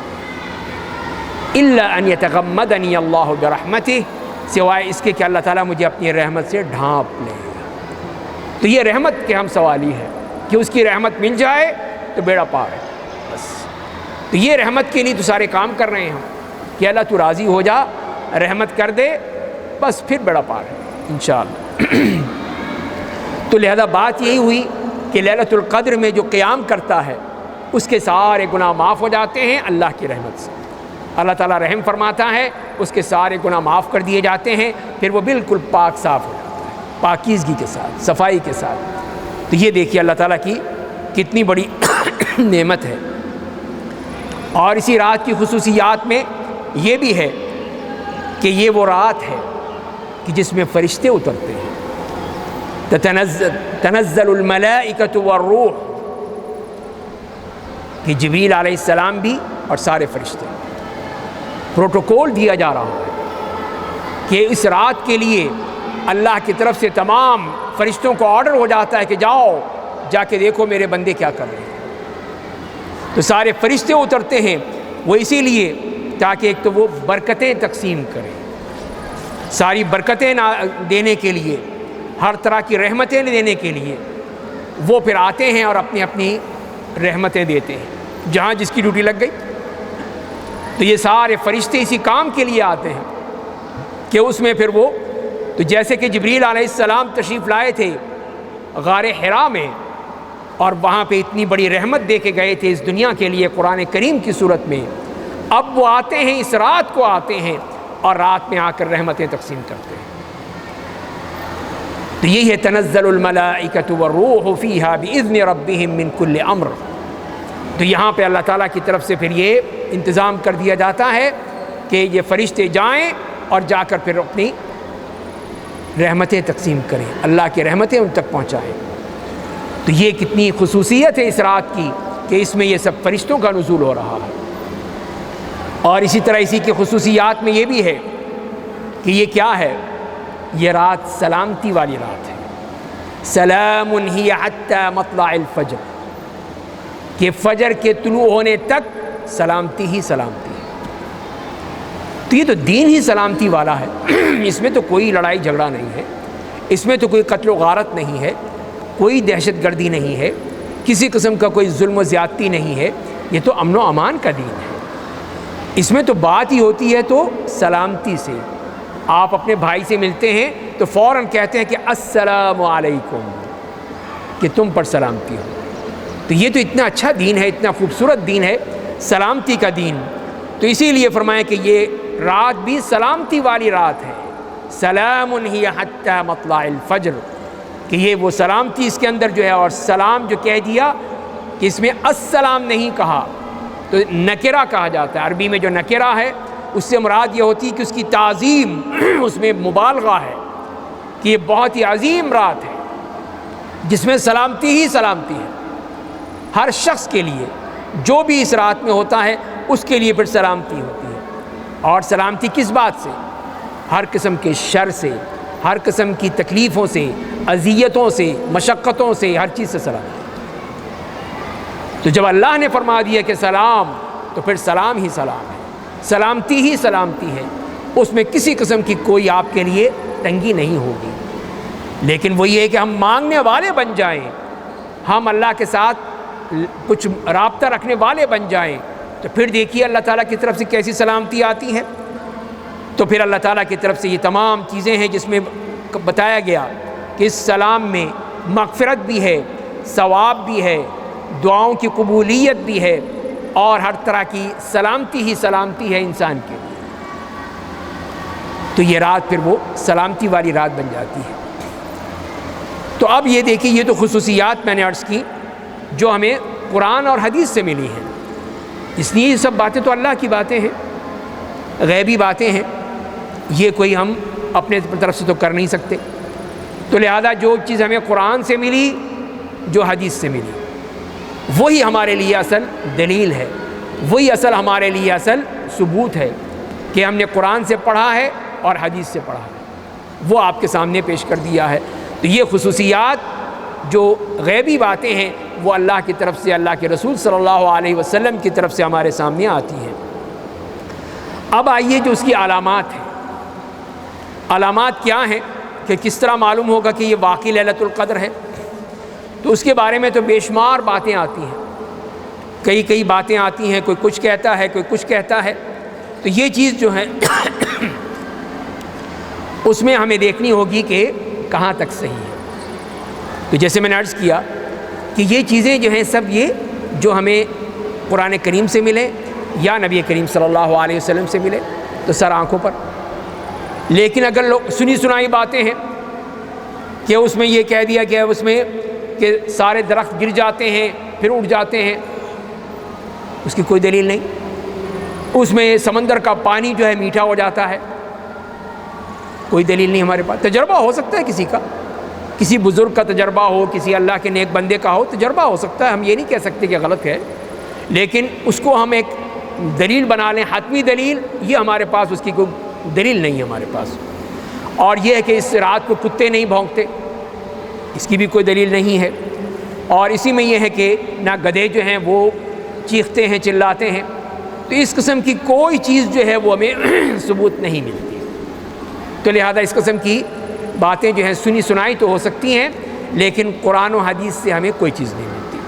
Speaker 1: الا ان یتغمدنی اللہ برحمتہ، سوائے اس کے کہ اللہ تعالیٰ مجھے اپنی رحمت سے ڈھانپ لے۔ تو یہ رحمت کے ہم سوالی ہے کہ اس کی رحمت مل جائے تو بیڑا پار ہے بس۔ تو یہ رحمت کے لیے تو سارے کام کر رہے ہیں ہم کہ اللہ تو راضی ہو جا، رحمت کر دے، بس پھر بیڑا پار ہے انشاءاللہ۔ تو لہذا بات یہی ہوئی کہ لیلۃ القدر میں جو قیام کرتا ہے اس کے سارے گناہ معاف ہو جاتے ہیں اللہ کی رحمت سے۔ اللہ تعالیٰ رحم فرماتا ہے، اس کے سارے گناہ معاف کر دیے جاتے ہیں، پھر وہ بالکل پاک صاف ہو جاتا ہے، پاکیزگی کے ساتھ، صفائی کے ساتھ۔ تو یہ دیکھیے اللہ تعالیٰ کی کتنی بڑی نعمت ہے۔ اور اسی رات کی خصوصیات میں یہ بھی ہے کہ یہ وہ رات ہے کہ جس میں فرشتے اترتے ہیں، تنزل الملائکۃ والروح، کہ جبریل علیہ السلام بھی اور سارے فرشتے۔ پروٹوکول دیا جا رہا ہے کہ اس رات کے لیے اللہ کی طرف سے تمام فرشتوں کو آرڈر ہو جاتا ہے کہ جاؤ جا کے دیکھو میرے بندے کیا کر رہے ہیں۔ تو سارے فرشتے اترتے ہیں، وہ اسی لیے تاکہ ایک تو وہ برکتیں تقسیم کریں، ساری برکتیں دینے کے لیے، ہر طرح کی رحمتیں دینے کے لیے وہ پھر آتے ہیں اور اپنی اپنی رحمتیں دیتے ہیں جہاں جس کی ڈیوٹی لگ گئی۔ تو یہ سارے فرشتے اسی کام کے لیے آتے ہیں کہ اس میں پھر وہ، تو جیسے کہ جبریل علیہ السلام تشریف لائے تھے غار حرا میں، اور وہاں پہ اتنی بڑی رحمت دے کے گئے تھے اس دنیا کے لیے قرآن کریم کی صورت میں، اب وہ آتے ہیں اس رات کو آتے ہیں اور رات میں آ کر رحمتیں تقسیم کرتے ہیں۔ تو یہی ہے تنزل الملائکۃ والروح فیہا بإذن ربہم من کل امر۔ تو یہاں پہ اللہ تعالیٰ کی طرف سے پھر یہ انتظام کر دیا جاتا ہے کہ یہ فرشتے جائیں اور جا کر پھر اپنی رحمتیں تقسیم کریں، اللہ کی رحمتیں ان تک پہنچائیں۔ تو یہ کتنی خصوصیت ہے اس رات کی کہ اس میں یہ سب فرشتوں کا نزول ہو رہا ہے۔ اور اسی طرح اسی کی خصوصیات میں یہ بھی ہے کہ یہ کیا ہے، یہ رات سلامتی والی رات ہے۔ سلام ہی حتی مطلع الفجر، کہ فجر کے طلوع ہونے تک سلامتی ہی سلامتی ہے۔ تو یہ تو دین ہی سلامتی والا ہے، اس میں تو کوئی لڑائی جھگڑا نہیں ہے، اس میں تو کوئی قتل و غارت نہیں ہے، کوئی دہشت گردی نہیں ہے، کسی قسم کا کوئی ظلم و زیادتی نہیں ہے، یہ تو امن و امان کا دین ہے۔ اس میں تو بات ہی ہوتی ہے تو سلامتی سے۔ آپ اپنے بھائی سے ملتے ہیں تو فوراً کہتے ہیں کہ السلام علیکم، کہ تم پر سلامتی ہو۔ تو یہ تو اتنا اچھا دین ہے، اتنا خوبصورت دین ہے، سلامتی کا دین۔ تو اسی لیے فرمایا کہ یہ رات بھی سلامتی والی رات ہے۔ سلام ہی حتی مطلع الفجر، کہ یہ وہ سلامتی اس کے اندر جو ہے، اور سلام جو کہہ دیا کہ اس میں السلام نہیں کہا تو نکرہ کہا جاتا ہے۔ عربی میں جو نکرہ ہے اس سے مراد یہ ہوتی ہے کہ اس کی تعظیم، اس میں مبالغہ ہے کہ یہ بہت ہی عظیم رات ہے جس میں سلامتی ہی سلامتی ہے۔ ہر شخص کے لیے جو بھی اس رات میں ہوتا ہے اس کے لیے پھر سلامتی ہوتی ہے۔ اور سلامتی کس بات سے؟ ہر قسم کے شر سے، ہر قسم کی تکلیفوں سے، اذیتوں سے، مشقتوں سے، ہر چیز سے سلامتی۔ تو جب اللہ نے فرما دیا کہ سلام، تو پھر سلام ہی سلام ہے، سلامتی ہی سلامتی ہے، اس میں کسی قسم کی کوئی آپ کے لیے تنگی نہیں ہوگی۔ لیکن وہ یہ ہے کہ ہم مانگنے والے بن جائیں، ہم اللہ کے ساتھ کچھ رابطہ رکھنے والے بن جائیں، تو پھر دیکھیے اللہ تعالیٰ کی طرف سے کیسی سلامتی آتی ہے۔ تو پھر اللہ تعالیٰ کی طرف سے یہ تمام چیزیں ہیں جس میں بتایا گیا کہ اس سلام میں مغفرت بھی ہے، ثواب بھی ہے، دعاؤں کی قبولیت بھی ہے، اور ہر طرح کی سلامتی ہی سلامتی ہے انسان کے لیے۔ تو یہ رات پھر وہ سلامتی والی رات بن جاتی ہے۔ تو اب یہ دیکھیے، یہ تو خصوصیات میں نے عرض کی جو ہمیں قرآن اور حدیث سے ملی ہیں، اس لیے یہ سب باتیں تو اللہ کی باتیں ہیں، غیبی باتیں ہیں، یہ کوئی ہم اپنے طرف سے تو کر نہیں سکتے۔ تو لہذا جو چیز ہمیں قرآن سے ملی، جو حدیث سے ملی، وہی ہمارے لیے اصل دلیل ہے، وہی اصل ہمارے لیے اصل ثبوت ہے کہ ہم نے قرآن سے پڑھا ہے اور حدیث سے پڑھا ہے، وہ آپ کے سامنے پیش کر دیا ہے۔ تو یہ خصوصیات جو غیبی باتیں ہیں وہ اللہ کی طرف سے، اللہ کے رسول صلی اللہ علیہ وسلم کی طرف سے ہمارے سامنے آتی ہیں۔ اب آئیے جو اس کی علامات ہیں، علامات کیا ہیں کہ کس طرح معلوم ہوگا کہ یہ واقعی لیلۃ القدر ہے؟ تو اس کے بارے میں تو بے شمار باتیں آتی ہیں، کئی باتیں آتی ہیں، کوئی کچھ کہتا ہے، کوئی کچھ کہتا ہے۔ تو یہ چیز جو ہے اس میں ہمیں دیکھنی ہوگی کہ کہاں تک صحیح ہے۔ تو جیسے میں نے عرض کیا کہ یہ چیزیں جو ہیں سب یہ جو ہمیں قرآن کریم سے ملے یا نبی کریم صلی اللہ علیہ وسلم سے ملے تو سر آنکھوں پر. لیکن اگر لوگ سنی سنائی باتیں ہیں کہ اس میں یہ کہہ دیا گیا اس میں کہ سارے درخت گر جاتے ہیں پھر اٹھ جاتے ہیں، اس کی کوئی دلیل نہیں. اس میں سمندر کا پانی جو ہے میٹھا ہو جاتا ہے، کوئی دلیل نہیں ہمارے پاس. تجربہ ہو سکتا ہے کسی کا، کسی بزرگ کا تجربہ ہو، کسی اللہ کے نیک بندے کا ہو، تجربہ ہو سکتا ہے، ہم یہ نہیں کہہ سکتے کہ غلط ہے، لیکن اس کو ہم ایک دلیل بنا لیں، حتمی دلیل، یہ ہمارے پاس اس کی کوئی دلیل نہیں ہے ہمارے پاس. اور یہ ہے کہ اس رات کو کتے نہیں بھونکتے، اس کی بھی کوئی دلیل نہیں ہے. اور اسی میں یہ ہے کہ نہ گدھے جو ہیں وہ چیختے ہیں چلاتے ہیں. تو اس قسم کی کوئی چیز جو ہے وہ ہمیں ثبوت نہیں ملتی. تو لہذا اس قسم کی باتیں جو ہیں سنی سنائی تو ہو سکتی ہیں، لیکن قرآن و حدیث سے ہمیں کوئی چیز نہیں ملتی.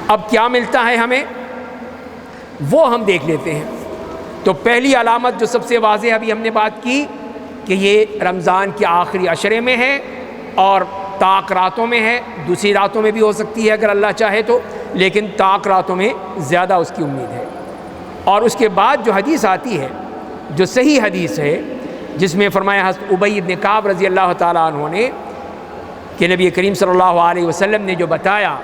Speaker 1: اب کیا ملتا ہے ہمیں وہ ہم دیکھ لیتے ہیں. تو پہلی علامت جو سب سے واضح ابھی ہم نے بات کی کہ یہ رمضان کے آخری عشرے میں ہے اور طاق راتوں میں ہے. دوسری راتوں میں بھی ہو سکتی ہے اگر اللہ چاہے تو، لیکن طاق راتوں میں زیادہ اس کی امید ہے. اور اس کے بعد جو حدیث آتی ہے جو صحیح حدیث ہے جس میں فرمایا حضرت ابی بن کعب رضی اللہ تعالیٰ عنہ نے کہ نبی کریم صلی اللہ علیہ وسلم نے جو بتایا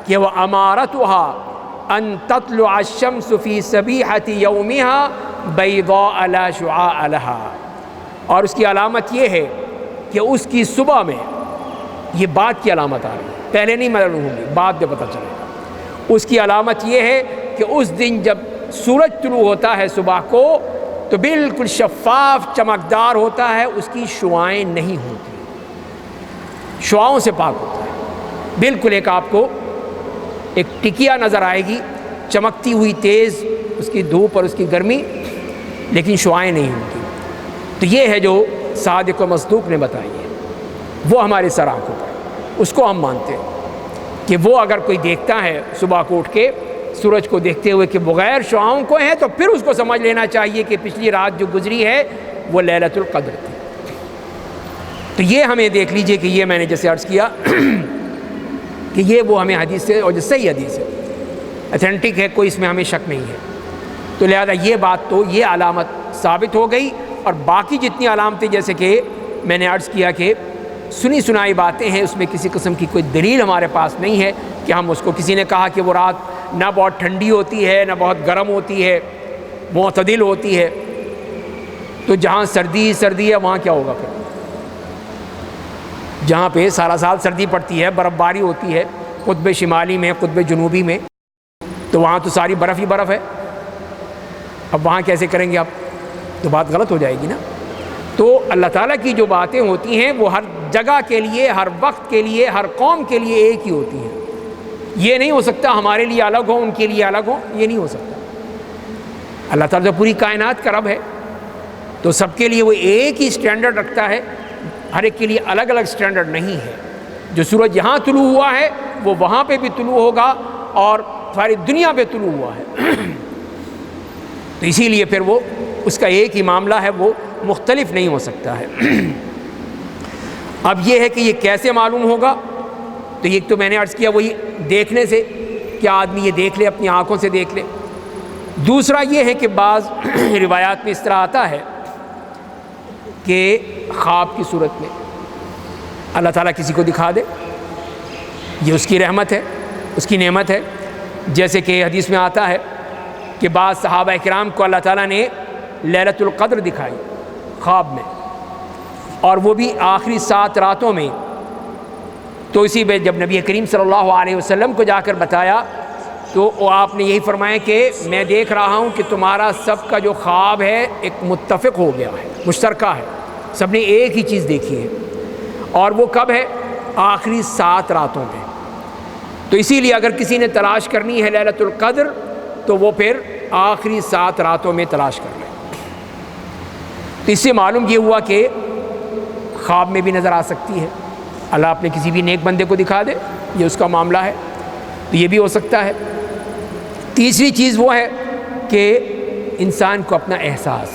Speaker 1: کہ وہ امارتها ان تطلع الشمس فی صبیحۃ یومها بیضاء لا شعاع لها، اور اس کی علامت یہ ہے کہ اس کی صبح میں، یہ بعد کی علامت آ رہی ہے، پہلے نہیں معلوم ہوگی، بعد میں پتہ چلے گا. اس کی علامت یہ ہے کہ اس دن جب سورج طلوع ہوتا ہے صبح کو تو بالکل شفاف چمکدار ہوتا ہے، اس کی شعاعیں نہیں ہوتی، شعاعوں سے پاک ہوتا ہے. بالکل ایک آپ کو ایک ٹکیا نظر آئے گی چمکتی ہوئی تیز، اس کی دھوپ اور اس کی گرمی، لیکن شعاعیں نہیں ہوتی. تو یہ ہے جو صادق و مصدوق نے بتائی ہے، وہ ہمارے سر آنکھوں پر، اس کو ہم مانتے ہیں کہ وہ اگر کوئی دیکھتا ہے صبح کو اٹھ کے سورج کو دیکھتے ہوئے کہ بغیر شعاعوں کو ہیں تو پھر اس کو سمجھ لینا چاہیے کہ پچھلی رات جو گزری ہے وہ لیلۃ القدر تھی. تو یہ ہمیں دیکھ لیجئے کہ یہ میں نے جیسے عرض کیا کہ یہ وہ ہمیں حدیث سے، اور جو صحیح حدیث ہے اتھینٹک ہے، کوئی اس میں ہمیں شک نہیں ہے. تو لہذا یہ بات تو یہ علامت ثابت ہو گئی. اور باقی جتنی علامتیں جیسے کہ میں نے عرض کیا کہ سنی سنائی باتیں ہیں، اس میں کسی قسم کی کوئی دلیل ہمارے پاس نہیں ہے کہ ہم اس کو، کسی نے کہا کہ وہ رات نہ بہت ٹھنڈی ہوتی ہے نہ بہت گرم ہوتی ہے، معتدل ہوتی ہے، تو جہاں سردی سردی ہے وہاں کیا ہوگا پھر؟ جہاں پہ سارا سال سردی پڑتی ہے، برف باری ہوتی ہے، قطب شمالی میں، قطب جنوبی میں، تو وہاں تو ساری برف ہی برف ہے. اب وہاں کیسے کریں گے آپ؟ تو بات غلط ہو جائے گی نا. تو اللہ تعالیٰ کی جو باتیں ہوتی ہیں وہ ہر جگہ کے لیے، ہر وقت کے لیے، ہر قوم کے لیے ایک ہی ہوتی ہیں. یہ نہیں ہو سکتا ہمارے لیے الگ ہو، ان کے لیے الگ ہو، یہ نہیں ہو سکتا. اللہ تعالیٰ تو پوری کائنات کا رب ہے، تو سب کے لیے وہ ایک ہی سٹینڈرڈ رکھتا ہے، ہر ایک کے لیے الگ الگ سٹینڈرڈ نہیں ہے. جو سورج یہاں طلوع ہوا ہے وہ وہاں پہ بھی طلوع ہوگا اور ساری دنیا پہ طلوع ہوا ہے. تو اسی لیے پھر وہ اس کا ایک ہی معاملہ ہے، وہ مختلف نہیں ہو سکتا ہے. اب یہ ہے کہ یہ کیسے معلوم ہوگا؟ تو ایک تو میں نے عرض کیا وہی دیکھنے سے، کیا آدمی یہ دیکھ لے، اپنی آنکھوں سے دیکھ لے. دوسرا یہ ہے کہ بعض روایات میں اس طرح آتا ہے کہ خواب کی صورت میں اللہ تعالیٰ کسی کو دکھا دے، یہ اس کی رحمت ہے، اس کی نعمت ہے. جیسے کہ حدیث میں آتا ہے کہ بعض صحابہ کرام کو اللہ تعالیٰ نے لیلۃ القدر دکھائی خواب میں، اور وہ بھی آخری 7 راتوں میں. تو اسی پہ جب نبی کریم صلی اللہ علیہ وسلم کو جا کر بتایا تو آپ نے یہی فرمایا کہ میں دیکھ رہا ہوں کہ تمہارا سب کا جو خواب ہے ایک متفق ہو گیا ہے، مشترکہ ہے، سب نے ایک ہی چیز دیکھی ہے. اور وہ کب ہے؟ آخری 7 راتوں میں. تو اسی لیے اگر کسی نے تلاش کرنی ہے لیلۃ القدر تو وہ پھر آخری 7 راتوں میں تلاش کر لے. تو اس سے معلوم یہ ہوا کہ خواب میں بھی نظر آ سکتی ہے، اللہ اپنے کسی بھی نیک بندے کو دکھا دے، یہ اس کا معاملہ ہے، تو یہ بھی ہو سکتا ہے. تیسری چیز وہ ہے کہ انسان کو اپنا احساس،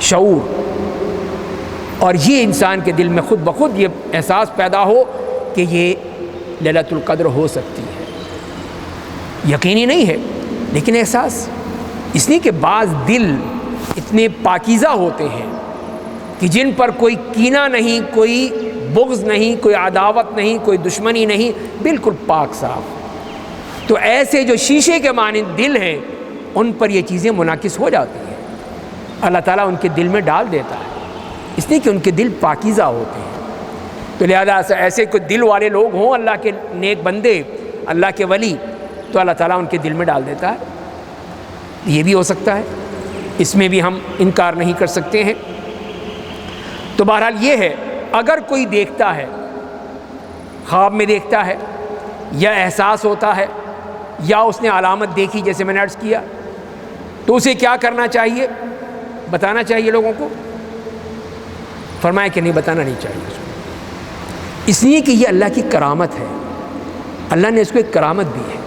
Speaker 1: شعور، اور یہ انسان کے دل میں خود بخود یہ احساس پیدا ہو کہ یہ لیلۃ القدر ہو سکتی ہے. یقینی نہیں ہے لیکن احساس، اس لیے کہ بعض دل اتنے پاکیزہ ہوتے ہیں کہ جن پر کوئی کینہ نہیں، کوئی بغض نہیں، کوئی عداوت نہیں، کوئی دشمنی نہیں، بالکل پاک صاف. تو ایسے جو شیشے کے مانند دل ہیں ان پر یہ چیزیں منعکس ہو جاتی ہیں، اللہ تعالیٰ ان کے دل میں ڈال دیتا ہے، اس لیے کہ ان کے دل پاکیزہ ہوتے ہیں. تو لہذا ایسے کوئی دل والے لوگ ہوں، اللہ کے نیک بندے، اللہ کے ولی، تو اللہ تعالیٰ ان کے دل میں ڈال دیتا ہے. یہ بھی ہو سکتا ہے، اس میں بھی ہم انکار نہیں کر سکتے ہیں. تو بہرحال یہ ہے، اگر کوئی دیکھتا ہے، خواب میں دیکھتا ہے یا احساس ہوتا ہے یا اس نے علامت دیکھی جیسے میں نے عرض کیا، تو اسے کیا کرنا چاہیے؟ بتانا چاہیے لوگوں کو؟ فرمایا کہ نہیں، بتانا نہیں چاہیے، اس لیے کہ یہ اللہ کی کرامت ہے. اللہ نے اس کو ایک کرامت دی ہے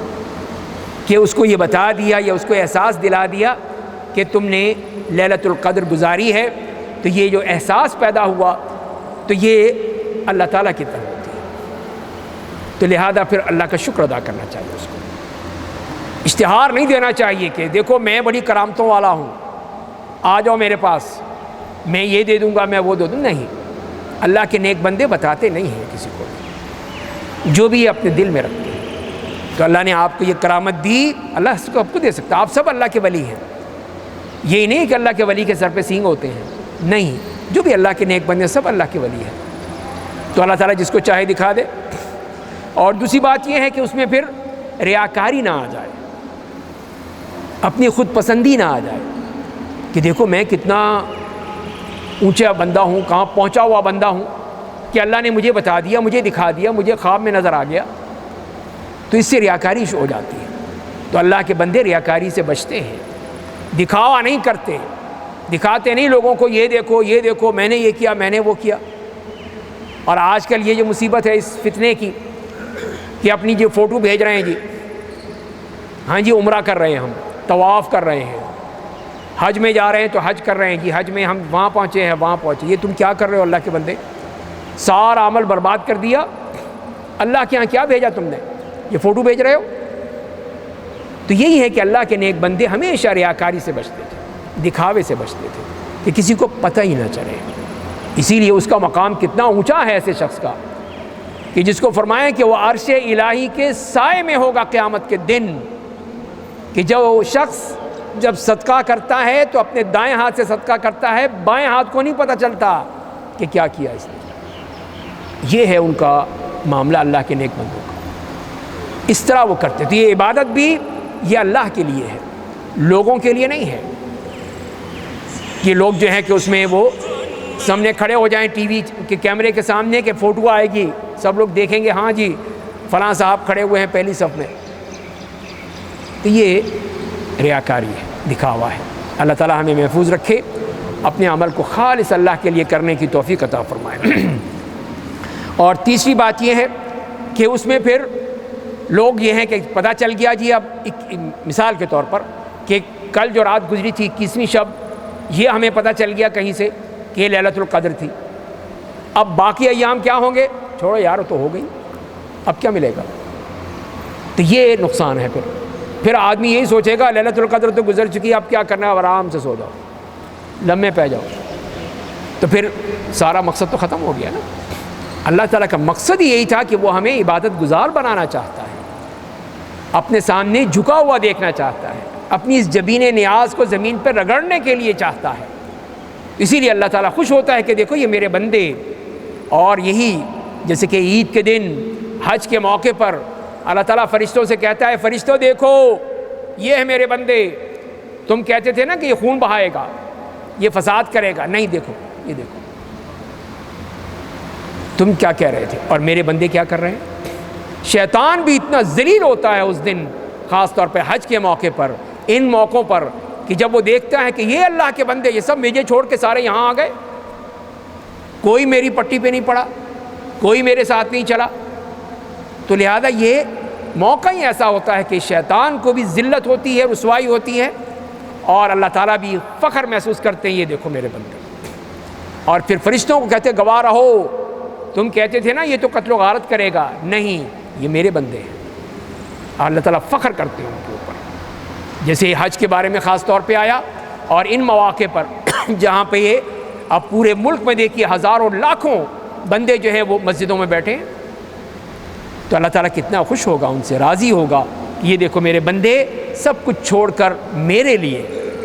Speaker 1: کہ اس کو یہ بتا دیا یا اس کو احساس دلا دیا کہ تم نے لیلۃ القدر گزاری ہے. تو یہ جو احساس پیدا ہوا تو یہ اللہ تعالیٰ کی طرف ہوتی ہے. تو لہذا پھر اللہ کا شکر ادا کرنا چاہیے، اس کو اشتہار نہیں دینا چاہیے کہ دیکھو میں بڑی کرامتوں والا ہوں، آ جاؤ میرے پاس، میں یہ دے دوں گا، میں وہ دے دوں. نہیں، اللہ کے نیک بندے بتاتے نہیں ہیں کسی کو، جو بھی اپنے دل میں رکھتے ہیں. تو اللہ نے آپ کو یہ کرامت دی، اللہ اس کو آپ کو دے سکتا. آپ سب اللہ کے ولی ہیں. یہی نہیں کہ اللہ کے ولی کے سر پہ سینگ ہوتے ہیں، نہیں، جو بھی اللہ کے نیک بندے سب اللہ کے ولی ہیں. تو اللہ تعالیٰ جس کو چاہے دکھا دے. اور دوسری بات یہ ہے کہ اس میں پھر ریاکاری نہ آ جائے، اپنی خود پسندی نہ آ جائے کہ دیکھو میں کتنا اونچا بندہ ہوں، کہاں پہنچا ہوا بندہ ہوں کہ اللہ نے مجھے بتا دیا، مجھے دکھا دیا، مجھے خواب میں نظر آ گیا. تو اس سے ریاکاری ہو جاتی ہے. تو اللہ کے بندے ریاکاری سے بچتے ہیں، دکھاوا نہیں کرتے، دکھاتے نہیں لوگوں کو یہ دیکھو یہ دیکھو میں نے یہ کیا، میں نے وہ کیا. اور آج کل یہ جو مصیبت ہے اس فتنے کی کہ اپنی جو فوٹو بھیج رہے ہیں جی، ہاں جی عمرہ کر رہے ہیں، ہم طواف کر رہے ہیں، حج میں جا رہے ہیں تو حج کر رہے ہیں جی، حج میں ہم وہاں پہنچے ہیں وہاں پہنچے. یہ تم کیا کر رہے ہو اللہ کے بندے؟ سارا عمل برباد کر دیا. اللہ کے ہاں کیا بھیجا تم نے؟ یہ فوٹو بھیج رہے ہو. تو یہی ہے کہ اللہ کے نیک بندے ہمیشہ ریاکاری سے بچتے تھے، دکھاوے سے بچتے تھے کہ کسی کو پتہ ہی نہ چلے. اسی لیے اس کا مقام کتنا اونچا ہے ایسے شخص کا کہ جس کو فرمایا کہ وہ عرش الہی کے سائے میں ہوگا قیامت کے دن. کہ جو شخص جب صدقہ کرتا ہے تو اپنے دائیں ہاتھ سے صدقہ کرتا ہے، بائیں ہاتھ کو نہیں پتہ چلتا کہ کیا کیا اس نے. یہ ہے ان کا معاملہ اللہ کے نیک بندوں کا، اس طرح وہ کرتے. تو یہ عبادت بھی یہ اللہ کے لیے ہے، لوگوں کے لیے نہیں ہے. یہ لوگ جو ہیں کہ اس میں وہ سامنے کھڑے ہو جائیں ٹی وی کے کیمرے کے سامنے کہ فوٹو آئے گی، سب لوگ دیکھیں گے ہاں جی فلاں صاحب کھڑے ہوئے ہیں پہلی صف میں. تو یہ ریاکاری ہے، دکھاوا ہے. اللہ تعالیٰ ہمیں محفوظ رکھے، اپنے عمل کو خالص اللہ کے لیے کرنے کی توفیق عطا فرمائے. اور تیسری بات یہ ہے کہ اس میں پھر لوگ یہ ہیں کہ پتہ چل گیا جی، اب ایک مثال کے طور پر کہ کل جو رات گزری تھی 21ویں شب، یہ ہمیں پتہ چل گیا کہیں سے کہ یہ لیلۃ القدر تھی. اب باقی ایام کیا ہوں گے؟ چھوڑو یار تو ہو گئی، اب کیا ملے گا؟ تو یہ نقصان ہے. پھر آدمی یہی سوچے گا لیلۃ القدر تو گزر چکی، اب کیا کرنا ہے؟ اب آرام سے سو جاؤ، لمحے پہ جاؤ. تو پھر سارا مقصد تو ختم ہو گیا نا. اللہ تعالیٰ کا مقصد ہی یہی تھا کہ وہ ہمیں عبادت گزار بنانا چاہتا ہے، اپنے سامنے جھکا ہوا دیکھنا چاہتا ہے، اپنی اس جبین نیاز کو زمین پر رگڑنے کے لیے چاہتا ہے. اسی لیے اللہ تعالیٰ خوش ہوتا ہے کہ دیکھو یہ میرے بندے. اور یہی جیسے کہ عید کے دن، حج کے موقع پر اللہ تعالیٰ فرشتوں سے کہتا ہے فرشتوں دیکھو یہ ہے میرے بندے. تم کہتے تھے نا کہ یہ خون بہائے گا، یہ فساد کرے گا، نہیں دیکھو یہ دیکھو تم کیا کہہ رہے تھے اور میرے بندے کیا کر رہے ہیں. شیطان بھی اتنا ذلیل ہوتا ہے اس دن، خاص طور پہ حج کے موقع پر، ان موقعوں پر، کہ جب وہ دیکھتا ہے کہ یہ اللہ کے بندے یہ سب مجھے چھوڑ کے سارے یہاں آ گئے، کوئی میری پٹی پہ نہیں پڑا، کوئی میرے ساتھ نہیں چلا. تو لہذا یہ موقع ہی ایسا ہوتا ہے کہ شیطان کو بھی ذلت ہوتی ہے، رسوائی ہوتی ہے، اور اللہ تعالیٰ بھی فخر محسوس کرتے ہیں یہ دیکھو میرے بندے. اور پھر فرشتوں کو کہتے گواہ رہو، تم کہتے تھے نا یہ تو قتل و غارت کرے گا، نہیں یہ میرے بندے ہیں. اللہ تعالیٰ فخر کرتے ہیں ان کے اوپر، جیسے حج کے بارے میں خاص طور پہ آیا، اور ان مواقع پر جہاں پہ یہ اب پورے ملک میں دیکھیے ہزاروں لاکھوں بندے جو ہیں وہ مسجدوں میں بیٹھے ہیں، تو اللہ تعالیٰ کتنا خوش ہوگا، ان سے راضی ہوگا کہ یہ دیکھو میرے بندے سب کچھ چھوڑ کر میرے لیے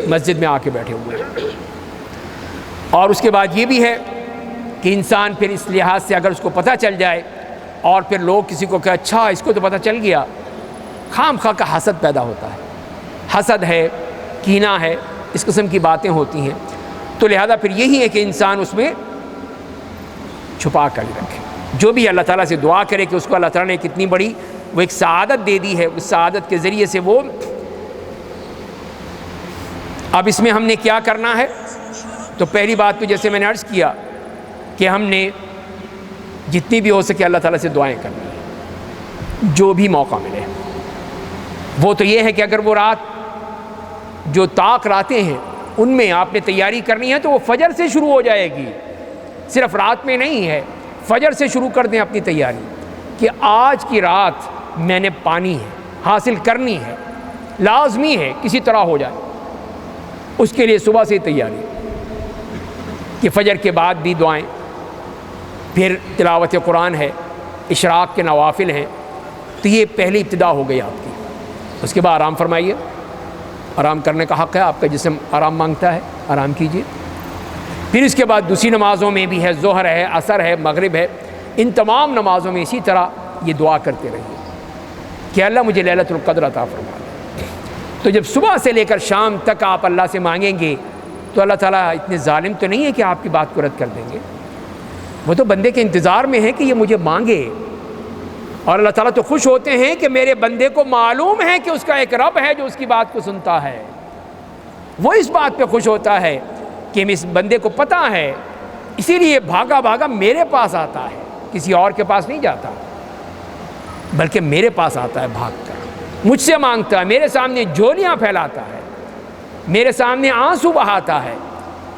Speaker 1: مسجد میں آ کے بیٹھے ہوئے ہیں۔ اور اس کے بعد یہ بھی ہے کہ انسان پھر اس لحاظ سے اگر اس کو پتہ چل جائے اور پھر لوگ کسی کو کہ اچھا اس کو تو پتہ چل گیا، خام خواہ کا حسد پیدا ہوتا ہے، حسد ہے، کینہ ہے، اس قسم کی باتیں ہوتی ہیں، تو لہذا پھر یہی ہے کہ انسان اس میں چھپا کر رکھے، جو بھی اللہ تعالیٰ سے دعا کرے کہ اس کو اللہ تعالیٰ نے کتنی بڑی وہ ایک سعادت دے دی ہے، اس سعادت کے ذریعے سے وہ اب اس میں ہم نے کیا کرنا ہے، تو پہلی بات تو جیسے میں نے عرض کیا کہ ہم نے جتنی بھی ہو سکے اللہ تعالیٰ سے دعائیں کرنی ہیں، جو بھی موقع ملے۔ وہ تو یہ ہے کہ اگر وہ رات جو طاق راتیں ہیں ان میں آپ نے تیاری کرنی ہے تو وہ فجر سے شروع ہو جائے گی، صرف رات میں نہیں ہے، فجر سے شروع کر دیں اپنی تیاری کہ آج کی رات میں نے پانی ہے، حاصل کرنی ہے، لازمی ہے کسی طرح ہو جائے، اس کے لیے صبح سے تیاری کہ فجر کے بعد بھی دعائیں، پھر تلاوت قرآن ہے، اشراق کے نوافل ہیں، تو یہ پہلی ابتدا ہو گئی آپ کی۔ اس کے بعد آرام فرمائیے، آرام کرنے کا حق ہے، آپ کا جسم آرام مانگتا ہے، آرام کیجیے۔ پھر اس کے بعد دوسری نمازوں میں بھی ہے، ظہر ہے، عصر ہے، مغرب ہے، ان تمام نمازوں میں اسی طرح یہ دعا کرتے رہیے کہ اللہ مجھے لیلۃ القدر عطا فرما دے۔ تو جب صبح سے لے کر شام تک آپ اللہ سے مانگیں گے تو اللہ تعالیٰ اتنے ظالم تو نہیں ہے کہ آپ کی بات کو رد کر دیں گے، وہ تو بندے کے انتظار میں ہے کہ یہ مجھے مانگے، اور اللہ تعالیٰ تو خوش ہوتے ہیں کہ میرے بندے کو معلوم ہے کہ اس کا ایک رب ہے جو اس کی بات کو سنتا ہے، وہ اس بات پہ خوش ہوتا ہے کہ اس بندے کو پتہ ہے، اسی لیے بھاگا بھاگا میرے پاس آتا ہے، کسی اور کے پاس نہیں جاتا بلکہ میرے پاس آتا ہے بھاگ کر، مجھ سے مانگتا ہے، میرے سامنے جھولیاں پھیلاتا ہے، میرے سامنے آنسو بہاتا ہے،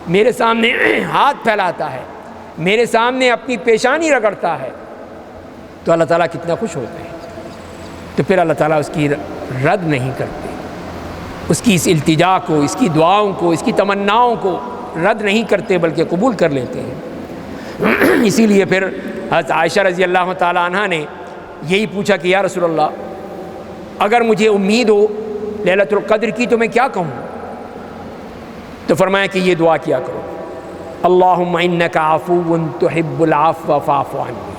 Speaker 1: میرے سامنے ہاتھ پھیلاتا ہے، میرے سامنے اپنی پیشانی رگڑتا ہے، تو اللہ تعالیٰ کتنا خوش ہوتے ہیں۔ تو پھر اللہ تعالیٰ اس کی رد نہیں کرتے، اس کی اس التجا کو، اس کی دعاؤں کو، اس کی تمناؤں کو رد نہیں کرتے بلکہ قبول کر لیتے ہیں۔ اسی لیے پھر حضرت عائشہ رضی اللہ تعالیٰ عنہ نے یہی پوچھا کہ یا رسول اللہ اگر مجھے امید ہو لیلۃ القدر کی تو میں کیا کہوں؟ تو فرمایا کہ یہ دعا کیا کرو، اللہم انک عفو تحب العفو فاعف عنی،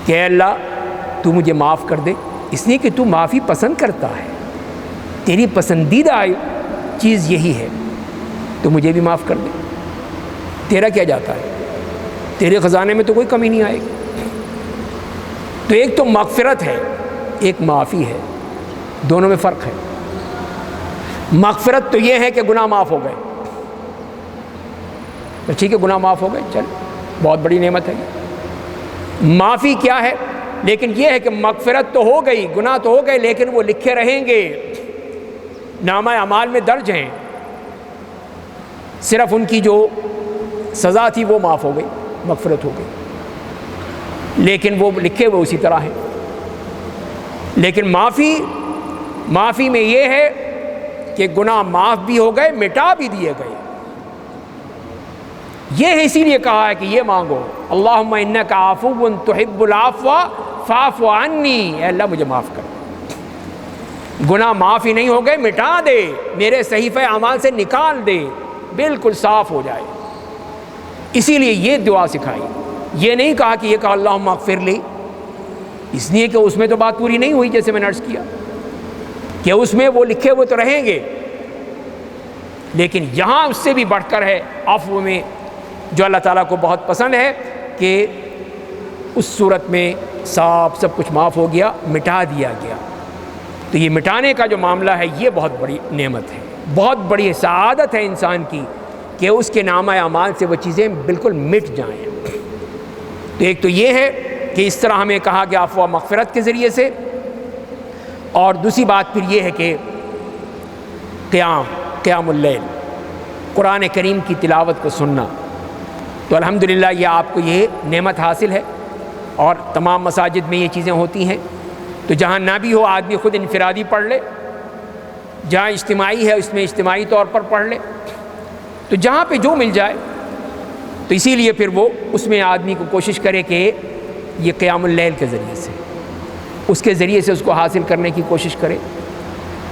Speaker 1: کہ اے اللہ تو مجھے معاف کر دے، اس لیے کہ تو معافی پسند کرتا ہے، تیری پسندیدہ چیز یہی ہے، تو مجھے بھی معاف کر دے، تیرا کیا جاتا ہے، تیرے خزانے میں تو کوئی کمی نہیں آئے گی۔ تو ایک تو مغفرت ہے، ایک معافی ہے، دونوں میں فرق ہے۔ مغفرت تو یہ ہے کہ گناہ معاف ہو گئے، تو ٹھیک ہے گناہ معاف ہو گئے، چل بہت بڑی نعمت ہے۔ معافی کیا ہے؟ لیکن یہ ہے کہ مغفرت تو ہو گئی، گناہ تو ہو گئے، لیکن وہ لکھے رہیں گے، نامہ اعمال میں درج ہیں، صرف ان کی جو سزا تھی وہ معاف ہو گئی، مغفرت ہو گئی، لیکن وہ لکھے ہوئے اسی طرح ہیں۔ لیکن معافی میں یہ ہے کہ گناہ معاف بھی ہو گئے، مٹا بھی دیے گئے، یہ ہے، اسی لیے کہا ہے کہ یہ مانگو، اللہم انک عفو تحب العفو فاعف عنی، اے اللہ مجھے معاف کر دے، گناہ معاف ہی نہیں ہو گئے، مٹا دے، میرے صحیفہ اعمال سے نکال دے، بالکل صاف ہو جائے۔ اسی لیے یہ دعا سکھائی، یہ نہیں کہا کہ یہ کہا اللہم اغفر لی، اس لیے کہ اس میں تو بات پوری نہیں ہوئی، جیسے میں نے عرض کیا کہ اس میں وہ لکھے ہوئے تو رہیں گے، لیکن یہاں اس سے بھی بڑھ کر ہے عفو میں، جو اللہ تعالیٰ کو بہت پسند ہے کہ اس صورت میں صاف سب کچھ معاف ہو گیا، مٹا دیا گیا۔ تو یہ مٹانے کا جو معاملہ ہے یہ بہت بڑی نعمت ہے، بہت بڑی سعادت ہے انسان کی کہ اس کے نامہ اعمال سے وہ چیزیں بالکل مٹ جائیں۔ تو ایک تو یہ ہے کہ اس طرح ہمیں کہا گیا عفو و مغفرت کے ذریعے سے، اور دوسری بات پھر یہ ہے کہ قیام اللیل، قرآن کریم کی تلاوت کو سننا، تو الحمدللہ یہ آپ کو یہ نعمت حاصل ہے، اور تمام مساجد میں یہ چیزیں ہوتی ہیں، تو جہاں نہ بھی ہو آدمی خود انفرادی پڑھ لے، جہاں اجتماعی ہے اس میں اجتماعی طور پر پڑھ لے، تو جہاں پہ جو مل جائے۔ تو اسی لیے پھر وہ اس میں آدمی کو کوشش کرے کہ یہ قیام اللیل کے ذریعے سے، اس کے ذریعے سے اس کو حاصل کرنے کی کوشش کرے۔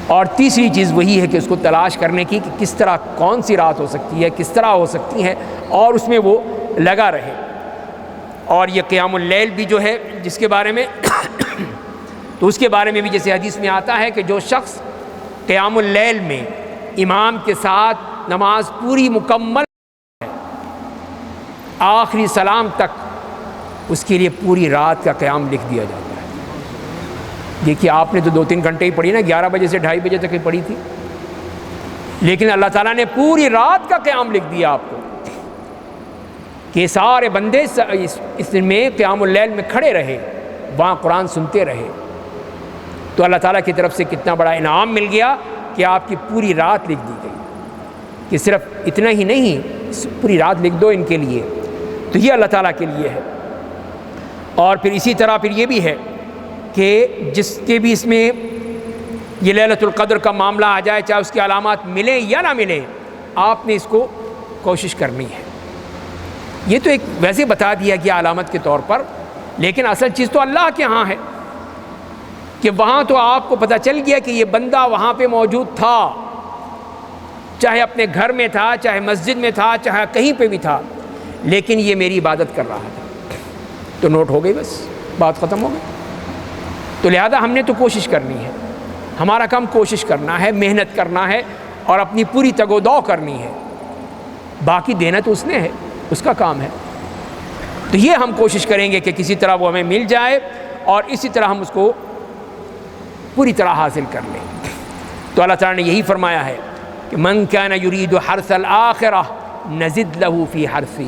Speaker 1: اور تیسری چیز وہی ہے کہ اس کو تلاش کرنے کی کہ کس طرح کون سی رات ہو سکتی ہے، کس طرح ہو سکتی ہے، اور اس میں وہ لگا رہے۔ اور یہ قیام اللیل بھی جو ہے جس کے بارے میں تو اس کے بارے میں بھی جیسے حدیث میں آتا ہے کہ جو شخص قیام اللیل میں امام کے ساتھ نماز پوری مکمل ہے، آخری سلام تک، اس کے لیے پوری رات کا قیام لکھ دیا جاتا ہے۔ دیکھیے آپ نے تو 2-3 گھنٹے ہی پڑھی نا، 11 بجے سے 2:30 بجے تک ہی پڑھی تھی، لیکن اللہ تعالیٰ نے پوری رات کا قیام لکھ دیا آپ کو کہ سارے بندے اس میں قیام اللیل میں کھڑے رہے، وہاں قرآن سنتے رہے۔ تو اللہ تعالیٰ کی طرف سے کتنا بڑا انعام مل گیا کہ آپ کی پوری رات لکھ دی گئی، کہ صرف اتنا ہی نہیں، پوری رات لکھ دو ان کے لیے۔ تو یہ اللہ تعالیٰ کے لیے ہے۔ اور پھر اسی طرح پھر یہ بھی ہے کہ جس کے بھی اس میں یہ لیلۃ القدر کا معاملہ آ جائے، چاہے اس کی علامات ملیں یا نہ ملیں، آپ نے اس کو کوشش کرنی ہے۔ یہ تو ایک ویسے بتا دیا گیا علامت کے طور پر، لیکن اصل چیز تو اللہ کے ہاں ہے کہ وہاں تو آپ کو پتہ چل گیا کہ یہ بندہ وہاں پہ موجود تھا، چاہے اپنے گھر میں تھا، چاہے مسجد میں تھا، چاہے کہیں پہ بھی تھا، لیکن یہ میری عبادت کر رہا تھا۔ تو نوٹ ہو گئی، بس بات ختم ہو گئی۔ تو لہذا ہم نے تو کوشش کرنی ہے، ہمارا کام کوشش کرنا ہے، محنت کرنا ہے، اور اپنی پوری تگ و دو کرنی ہے۔ باقی دینا تو اس نے ہے، اس کا کام ہے۔ تو یہ ہم کوشش کریں گے کہ کسی طرح وہ ہمیں مل جائے، اور اسی طرح ہم اس کو پوری طرح حاصل کر لیں۔ تو اللہ تعالیٰ نے یہی فرمایا ہے کہ من کان یرید حرث الآخرہ نزد لہ فی حرثہ،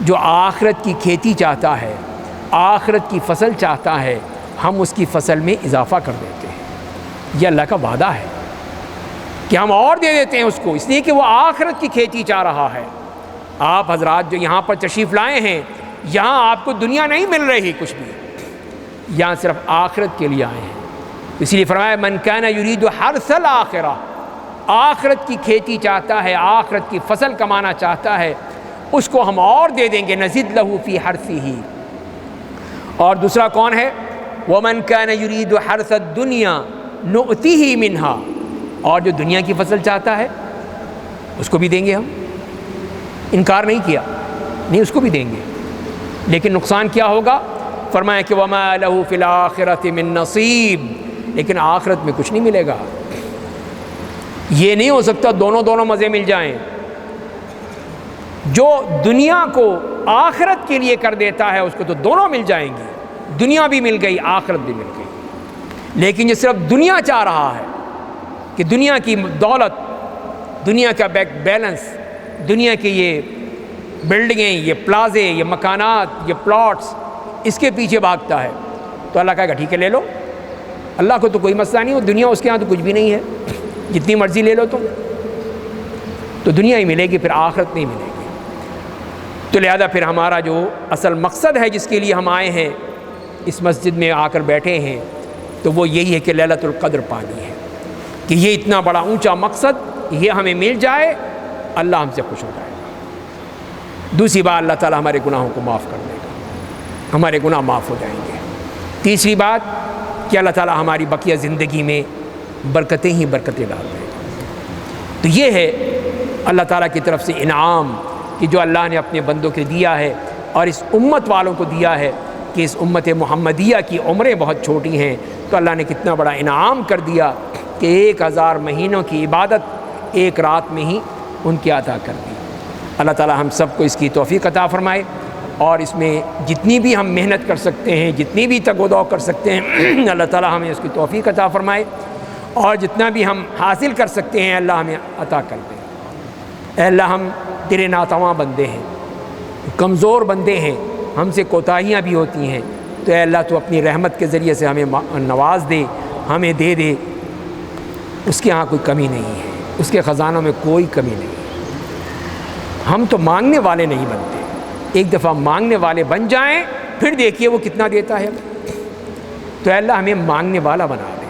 Speaker 1: جو آخرت کی کھیتی چاہتا ہے، آخرت کی فصل چاہتا ہے، ہم اس کی فصل میں اضافہ کر دیتے ہیں۔ یہ اللہ کا وعدہ ہے کہ ہم اور دے دیتے ہیں اس کو، اس لیے کہ وہ آخرت کی کھیتی چاہ رہا ہے۔ آپ حضرات جو یہاں پر تشریف لائے ہیں، یہاں آپ کو دنیا نہیں مل رہی کچھ بھی، یہاں صرف آخرت کے لیے آئے ہیں۔ اسی لیے فرمایا من کان یرید حرث الآخرہ، آخرت کی کھیتی چاہتا ہے، آخرت کی فصل کمانا چاہتا ہے، اس کو ہم اور دے دیں گے، نزد لہ فی حرثہ۔ اور دوسرا کون ہے؟ ومن کان یرید حرث الدنیا نؤتیہ منہا، اور جو دنیا کی فصل چاہتا ہے اس کو بھی دیں گے ہم۔ انکار نہیں کیا، نہیں، اس کو بھی دیں گے، لیکن نقصان کیا ہوگا؟ فرمایا کہ وما لہ فی الآخرۃ من نصیب، لیکن آخرت میں کچھ نہیں ملے گا۔ یہ نہیں ہو سکتا دونوں مزے مل جائیں۔ جو دنیا کو آخرت کے لیے کر دیتا ہے اس کو تو دونوں مل جائیں گی، دنیا بھی مل گئی، آخرت بھی مل گئی۔ لیکن یہ صرف دنیا چاہ رہا ہے کہ دنیا کی دولت، دنیا کا بینک بیلنس، دنیا کی یہ بلڈنگیں، یہ پلازے، یہ مکانات، یہ پلاٹس، اس کے پیچھے بھاگتا ہے، تو اللہ کہے گا ٹھیک ہے لے لو، اللہ کو تو کوئی مسئلہ نہیں ہو، دنیا اس کے ہاں تو کچھ بھی نہیں ہے، جتنی مرضی لے لو تم، تو دنیا ہی ملے گی، پھر آخرت نہیں ملے گی۔ تو لہذا پھر ہمارا جو اصل مقصد ہے جس کے لیے ہم آئے ہیں، اس مسجد میں آ کر بیٹھے ہیں، تو وہ یہی ہے کہ لیلۃ القدر پانی ہے، کہ یہ اتنا بڑا اونچا مقصد یہ ہمیں مل جائے، اللہ ہم سے خوش ہو جائے گا۔ دوسری بات، اللہ تعالیٰ ہمارے گناہوں کو معاف کر دے گا، ہمارے گناہ معاف ہو جائیں گے۔ تیسری بات کہ اللہ تعالیٰ ہماری بقیہ زندگی میں برکتیں ہی برکتیں ڈال دے گا۔ تو یہ ہے اللہ تعالیٰ کی طرف سے انعام کہ جو اللہ نے اپنے بندوں کے دیا ہے، اور اس امت والوں کو دیا ہے کہ اس امت محمدیہ کی عمریں بہت چھوٹی ہیں، تو اللہ نے کتنا بڑا انعام کر دیا کہ 1000 مہینوں کی عبادت ایک رات میں ہی ان کی عطا کر دی۔ اللہ تعالیٰ ہم سب کو اس کی توفیق عطا فرمائے، اور اس میں جتنی بھی ہم محنت کر سکتے ہیں، جتنی بھی تگ و دو کر سکتے ہیں، اللہ تعالیٰ ہمیں اس کی توفیق عطا فرمائے، اور جتنا بھی ہم حاصل کر سکتے ہیں اللہ ہمیں عطا کر دے۔ اے اللہ، ہم تیرے ناتواں بندے ہیں، کمزور بندے ہیں، ہم سے کوتاہیاں بھی ہوتی ہیں، تو اے اللہ تو اپنی رحمت کے ذریعے سے ہمیں نواز دے، ہمیں دے دے۔ اس کے ہاں کوئی کمی نہیں ہے، اس کے خزانوں میں کوئی کمی نہیں ہے۔ ہم تو مانگنے والے نہیں بنتے، ایک دفعہ مانگنے والے بن جائیں، پھر دیکھیے وہ کتنا دیتا ہے۔ تو اے اللہ ہمیں مانگنے والا بنا دے،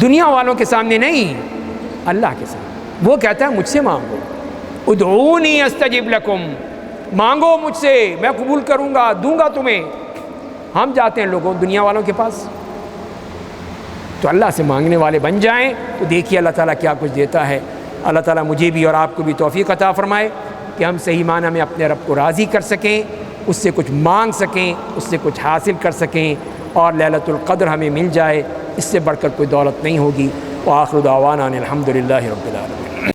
Speaker 1: دنیا والوں کے سامنے نہیں، اللہ کے سامنے۔ وہ کہتا ہے مجھ سے مانگو، ادعونی استجب لکم، مانگو مجھ سے میں قبول کروں گا، دوں گا تمہیں۔ ہم جاتے ہیں لوگوں دنیا والوں کے پاس، تو اللہ سے مانگنے والے بن جائیں تو دیکھیے اللہ تعالیٰ کیا کچھ دیتا ہے۔ اللہ تعالیٰ مجھے بھی اور آپ کو بھی توفیق عطا فرمائے کہ ہم صحیح معنی میں اپنے رب کو راضی کر سکیں، اس سے کچھ مانگ سکیں، اس سے کچھ حاصل کر سکیں، اور لیلۃ القدر ہمیں مل جائے، اس سے بڑھ کر کوئی دولت نہیں ہوگی۔ وآخر دعوانا ان الحمد للہ رب العالمین۔